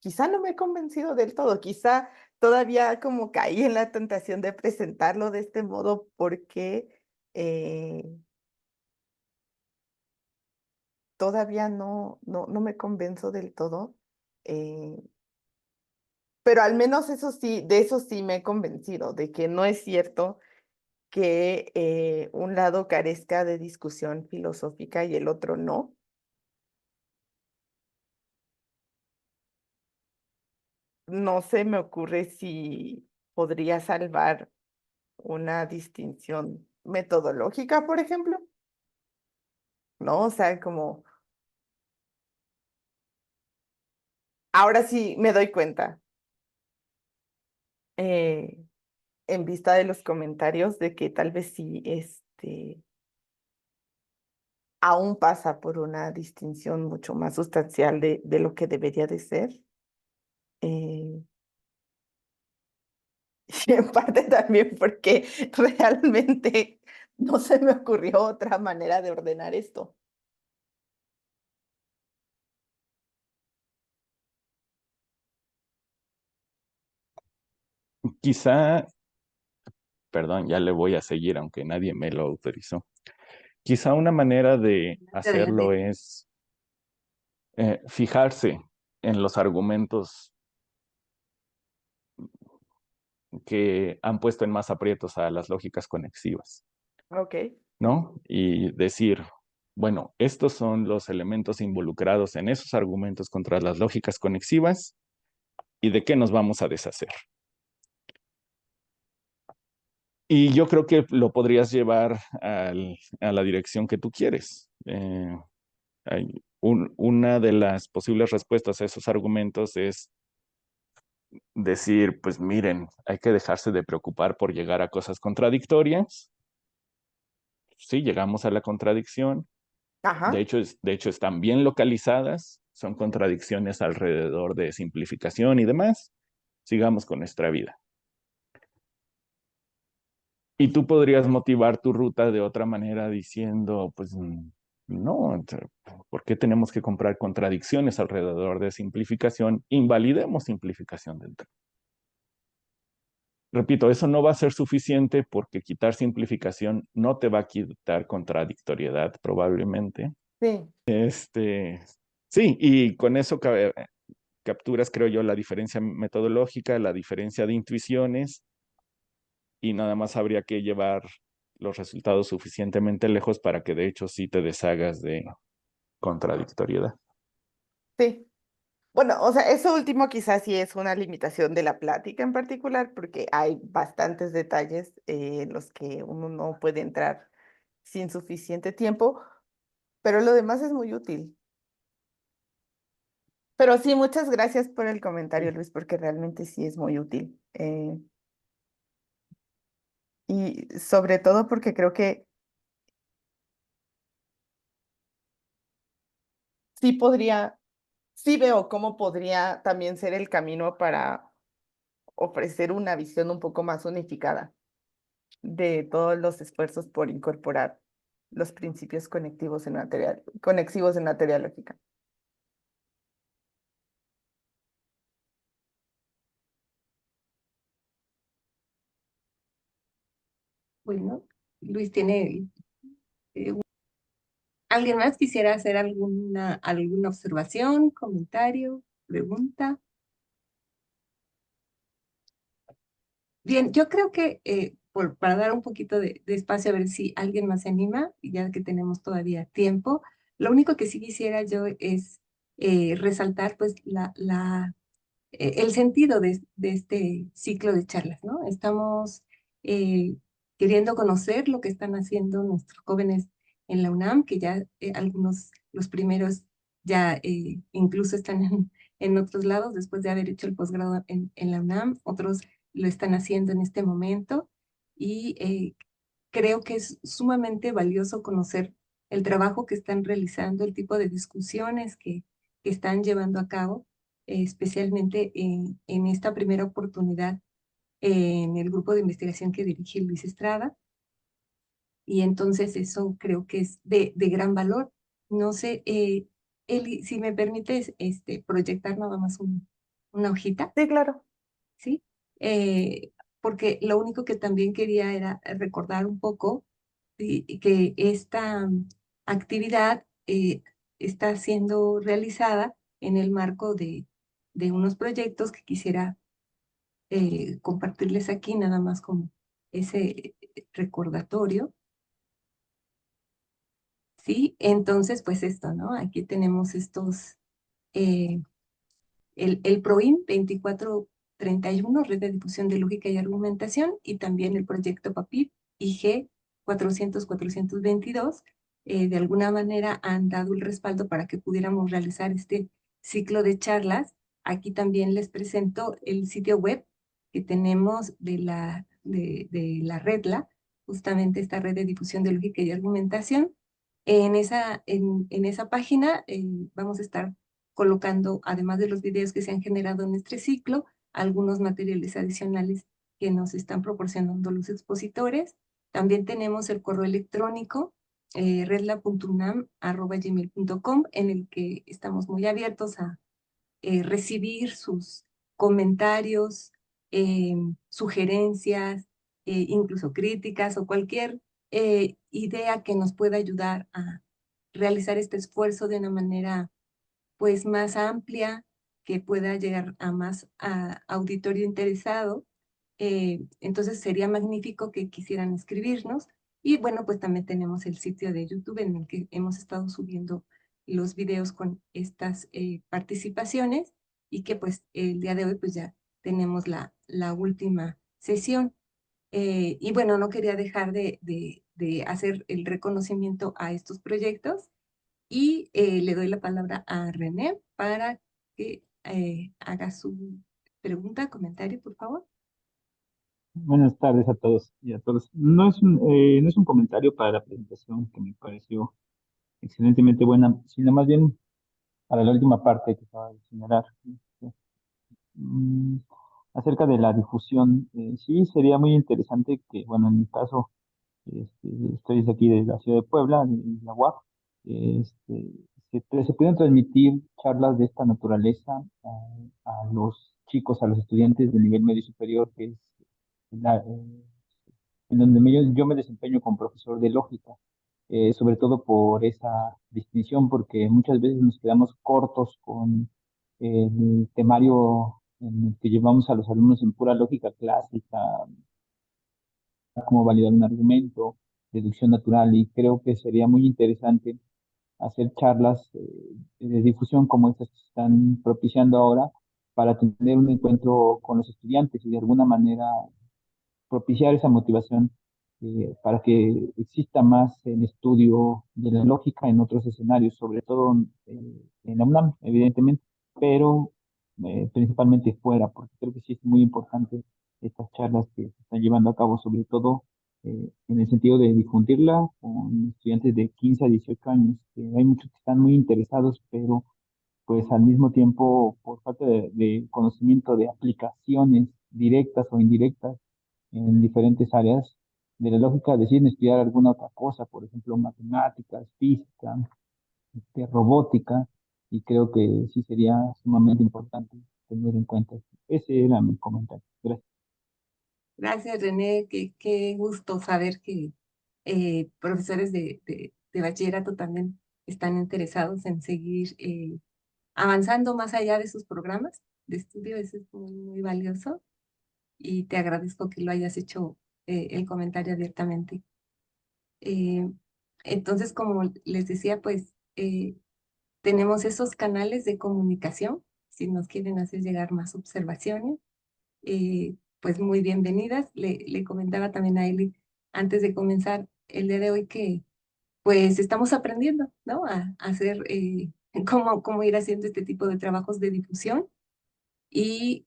quizá no me he convencido del todo, quizá todavía como caí en la tentación de presentarlo de este modo porque eh, todavía no me convenzo del todo. eh, pero al menos eso sí, de eso sí me he convencido, de que no es cierto que un lado carezca de discusión filosófica y el otro no. No se me ocurre si podría salvar una distinción metodológica, por ejemplo, ¿no? O sea, como ahora sí me doy cuenta, eh, en vista de los comentarios, de que tal vez sí, aún pasa por una distinción mucho más sustancial de lo que debería de ser. eh, Y en parte también porque realmente no se me ocurrió otra manera de ordenar esto. Quizá, perdón, ya le voy a seguir aunque nadie me lo autorizó. Quizá una manera de Adelante, hacerlo adelante. es fijarse en los argumentos que han puesto en más aprietos a las lógicas conexivas, Ok. ¿no? Y decir, bueno, estos son los elementos involucrados en esos argumentos contra las lógicas conexivas y de qué nos vamos a deshacer. Y yo creo que lo podrías llevar a la dirección que tú quieres. Una de las posibles respuestas a esos argumentos es decir, pues miren, hay que dejarse de preocupar por llegar a cosas contradictorias. Sí, llegamos a la contradicción. Ajá. De hecho, están bien localizadas, son contradicciones alrededor de simplificación y demás. Sigamos con nuestra vida. Y tú podrías motivar tu ruta de otra manera diciendo, pues no, ¿por qué tenemos que comprar contradicciones alrededor de simplificación? Invalidemos simplificación del tema. Repito, eso no va a ser suficiente porque quitar simplificación no te va a quitar contradictoriedad probablemente. Sí. Sí, y con eso capturas, creo yo, la diferencia metodológica, la diferencia de intuiciones y nada más habría que llevar los resultados suficientemente lejos para que de hecho sí te deshagas de contradictoriedad. Sí. Bueno, o sea, eso último quizás sí es una limitación de la plática en particular, porque hay bastantes detalles en los que uno no puede entrar sin suficiente tiempo, pero lo demás es muy útil. Pero sí, muchas gracias por el comentario, Luis, porque realmente sí es muy útil. Y sobre todo porque creo que sí podría, sí veo cómo podría también ser el camino para ofrecer una visión un poco más unificada de todos los esfuerzos por incorporar los principios conexivos en la teoría lógica. Bueno, Luis tiene... ¿Alguien más quisiera hacer alguna observación, comentario, pregunta? Bien, yo creo que para dar un poquito de espacio a ver si alguien más se anima, ya que tenemos todavía tiempo, lo único que sí quisiera yo es resaltar pues el sentido de este ciclo de charlas, ¿no? Estamos eh, queriendo conocer lo que están haciendo nuestros jóvenes en la UNAM, que ya algunos, los primeros, ya incluso están en otros lados después de haber hecho el posgrado en la UNAM, otros lo están haciendo en este momento y creo que es sumamente valioso conocer el trabajo que están realizando, el tipo de discusiones que están llevando a cabo, especialmente en esta primera oportunidad en el grupo de investigación que dirige Luis Estrada. Y entonces eso creo que es de gran valor. No sé, Eli, si me permites proyectar nada más una hojita, Sí, claro. ¿sí? Porque lo único que también quería era recordar un poco y que esta actividad está siendo realizada en el marco de unos proyectos que quisiera compartirles aquí, nada más como ese recordatorio. Sí, entonces pues esto, ¿no? Aquí tenemos estos, el PROIN 2431, Red de Difusión de Lógica y Argumentación, y también el proyecto PAPIR IG 400-422, de alguna manera han dado el respaldo para que pudiéramos realizar este ciclo de charlas. Aquí también les presento el sitio web que tenemos de la REDLA, justamente esta Red de Difusión de Lógica y Argumentación. En esa página vamos a estar colocando, además de los videos que se han generado en este ciclo, algunos materiales adicionales que nos están proporcionando los expositores. También tenemos el correo electrónico redla.unam@gmail.com, en el que estamos muy abiertos a recibir sus comentarios, sugerencias, incluso críticas o cualquier idea que nos pueda ayudar a realizar este esfuerzo de una manera pues más amplia, que pueda llegar a más auditorio interesado. Entonces sería magnífico que quisieran escribirnos. Y bueno, pues también tenemos el sitio de YouTube en el que hemos estado subiendo los videos con estas participaciones y que pues el día de hoy pues ya tenemos la última sesión. Y bueno, no quería dejar de hacer el reconocimiento a estos proyectos y le doy la palabra a René para que haga su pregunta, comentario, por favor. Buenas tardes a todos y a todos. No es un comentario para la presentación que me pareció excelentemente buena, sino más bien para la última parte que acaba de señalar. Mm, Acerca de la difusión, sí sería muy interesante que, bueno, en mi caso, estoy desde aquí de la ciudad de Puebla, de la UAP, este, se pudieran transmitir charlas de esta naturaleza a los chicos, a los estudiantes de nivel medio y superior, que es en donde yo me desempeño como profesor de lógica, sobre todo por esa distinción, porque muchas veces nos quedamos cortos con el temario en el que llevamos a los alumnos en pura lógica clásica, cómo validar un argumento, deducción natural, y creo que sería muy interesante hacer charlas de difusión como estas que se están propiciando ahora para tener un encuentro con los estudiantes y de alguna manera propiciar esa motivación para que exista más el estudio de la lógica en otros escenarios, sobre todo en la UNAM, evidentemente, pero principalmente fuera, porque creo que sí es muy importante estas charlas que se están llevando a cabo, sobre todo en el sentido de difundirla con estudiantes de 15 a 18 años, que hay muchos que están muy interesados, pero pues al mismo tiempo, por falta de conocimiento de aplicaciones directas o indirectas en diferentes áreas de la lógica, deciden estudiar alguna otra cosa, por ejemplo, matemáticas, física, robótica, y creo que sí sería sumamente importante tener en cuenta esto. Ese era mi comentario. Gracias. Gracias, René. Qué gusto saber que profesores de bachillerato también están interesados en seguir avanzando más allá de sus programas de estudio. Eso es muy, muy valioso y te agradezco que lo hayas hecho el comentario abiertamente. Eh, entonces, como les decía, pues tenemos esos canales de comunicación. Si nos quieren hacer llegar más observaciones, pues muy bienvenidas. Le comentaba también a Eli antes de comenzar el día de hoy que pues estamos aprendiendo, ¿no? A hacer cómo ir haciendo este tipo de trabajos de difusión. Y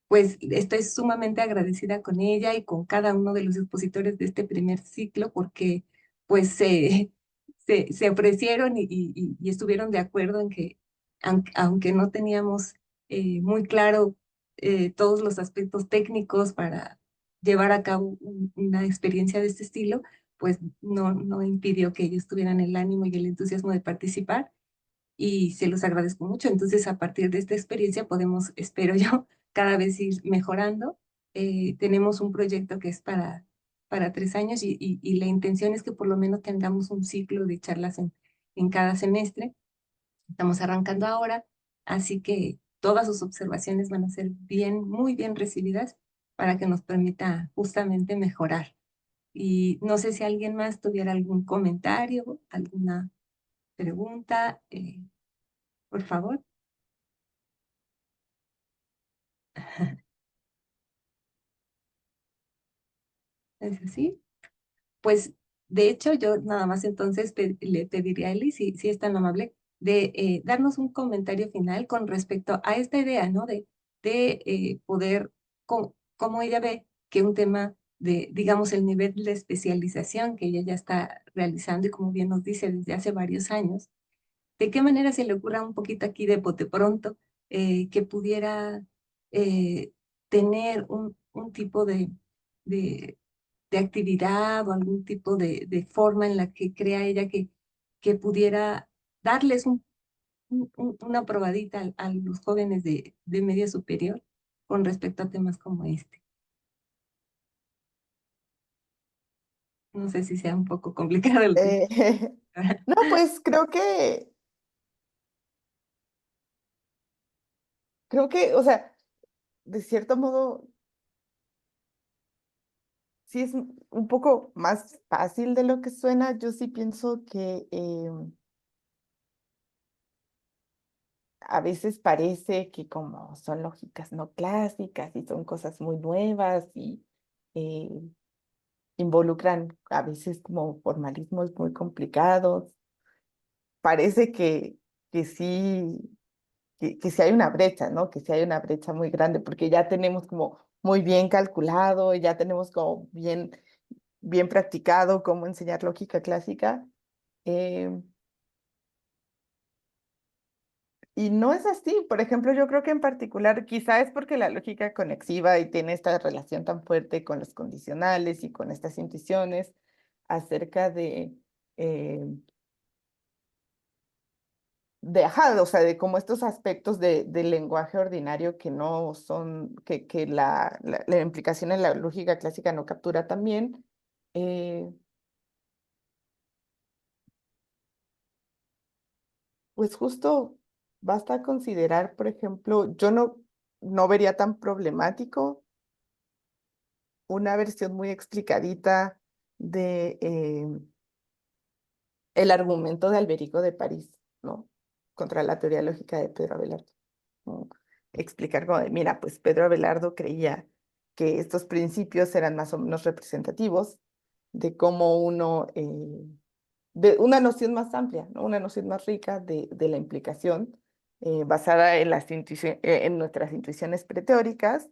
pues estoy sumamente agradecida con ella y con cada uno de los expositores de este primer ciclo porque pues se ofrecieron y estuvieron de acuerdo en que aunque no teníamos muy claro todos los aspectos técnicos para llevar a cabo una experiencia de este estilo, pues no impidió que ellos tuvieran el ánimo y el entusiasmo de participar y se los agradezco mucho. Entonces, a partir de esta experiencia podemos, espero yo, cada vez ir mejorando. Tenemos un proyecto que es para 3 años y la intención es que por lo menos tengamos un ciclo de charlas en cada semestre. Estamos arrancando ahora, así que todas sus observaciones van a ser bien, muy bien recibidas para que nos permita justamente mejorar. Y no sé si alguien más tuviera algún comentario, alguna pregunta, por favor. ¿Es así? Pues, de hecho, yo nada más entonces le pediría a Eli, si es tan amable, de darnos un comentario final con respecto a esta idea, ¿no? De poder, como ella ve que un tema de, digamos, el nivel de especialización que ella ya está realizando y como bien nos dice desde hace varios años, ¿de qué manera se le ocurra un poquito aquí de bote pronto que pudiera tener un tipo de, de actividad o algún tipo de forma en la que crea ella que pudiera darles una probadita a los jóvenes de medio superior con respecto a temas como este? No sé si sea un poco complicado lo que... Eh, no, pues o sea, de cierto modo, sí es un poco más fácil de lo que suena. Yo sí pienso que a veces parece que como son lógicas no clásicas y son cosas muy nuevas y eh, involucran a veces como formalismos muy complicados, parece que sí, que sí hay una brecha, ¿no? Que sí hay una brecha muy grande porque ya tenemos como muy bien calculado, ya tenemos como bien practicado cómo enseñar lógica clásica. eh, Y no es así. Por ejemplo, yo creo que en particular, quizá es porque la lógica conexiva y tiene esta relación tan fuerte con los condicionales y con estas intuiciones acerca eh, o sea, de como estos aspectos del lenguaje ordinario que no son, que la implicación en la lógica clásica no captura también. eh, pues justo basta considerar, por ejemplo, yo no vería tan problemático una versión muy explicadita de el argumento de Alberico de París, ¿no? Contra la teoría lógica de Pedro Abelardo, ¿no? Explicar como de, mira, pues Pedro Abelardo creía que estos principios eran más o menos representativos de cómo de una noción más amplia, ¿no? Una noción más rica de la implicación, basada en en nuestras intuiciones preteóricas,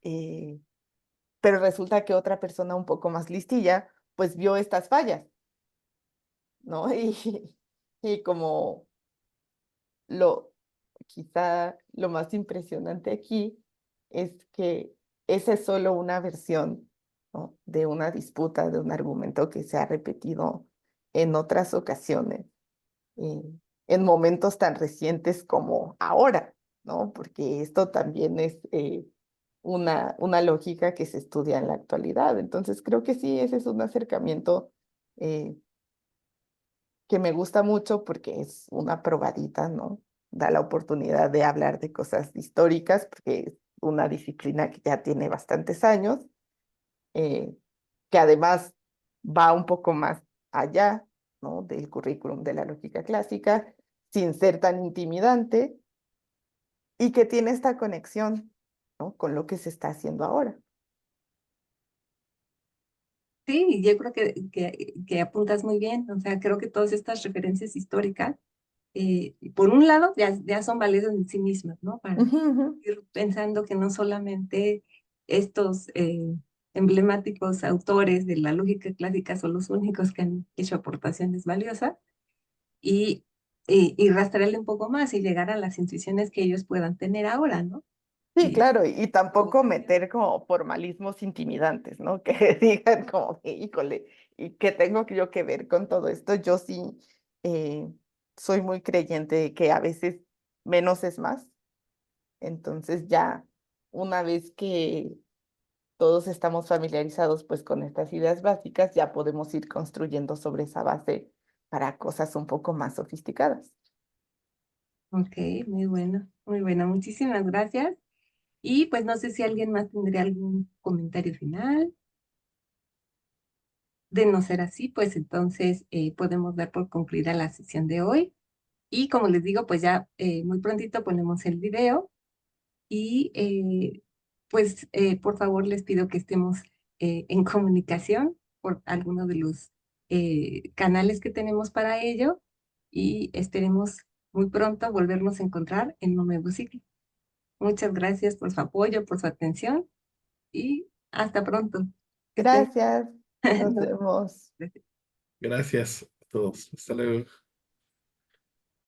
eh, pero resulta que otra persona un poco más listilla, pues vio estas fallas, ¿no? Y como lo, quizá lo más impresionante aquí es que esa es solo una versión, ¿no? De una disputa, de un argumento que se ha repetido en otras ocasiones, eh, en momentos tan recientes como ahora, ¿no? Porque esto también es una lógica que se estudia en la actualidad. Entonces, creo que sí, ese es un acercamiento eh, que me gusta mucho porque es una probadita, ¿no? Da la oportunidad de hablar de cosas históricas, porque es una disciplina que ya tiene bastantes años, eh, que además va un poco más allá, ¿no? Del currículum de la lógica clásica, sin ser tan intimidante, y que tiene esta conexión, ¿no? Con lo que se está haciendo ahora. Sí, yo creo que apuntas muy bien. O sea, creo que todas estas referencias históricas por un lado, ya son valiosas en sí mismas, ¿no? Para Ujú, ujú. ir pensando que no solamente estos emblemáticos autores de la lógica clásica son los únicos que han hecho aportaciones valiosas, y rastrearle un poco más y llegar a las intuiciones que ellos puedan tener ahora, ¿no? Sí, Y claro, y tampoco meter como formalismos intimidantes, ¿no? Que digan como, que, híjole, ¿y qué tengo yo que ver con todo esto? Yo sí eh, soy muy creyente de que a veces menos es más. Entonces ya una vez que todos estamos familiarizados pues con estas ideas básicas, ya podemos ir construyendo sobre esa base para cosas un poco más sofisticadas. ok, muy bueno, muy bueno. Muchísimas gracias. Y pues no sé si alguien más tendría algún comentario final. De no ser así, pues entonces podemos dar por concluida la sesión de hoy. Y como les digo, pues ya muy prontito ponemos el video y pues por favor les pido que estemos en comunicación por alguno de los canales que tenemos para ello y esperemos muy pronto volvernos a encontrar en un nuevo ciclo. Muchas gracias por su apoyo, por su atención y hasta pronto. Que estén. Gracias, nos vemos. Gracias a todos. Hasta luego.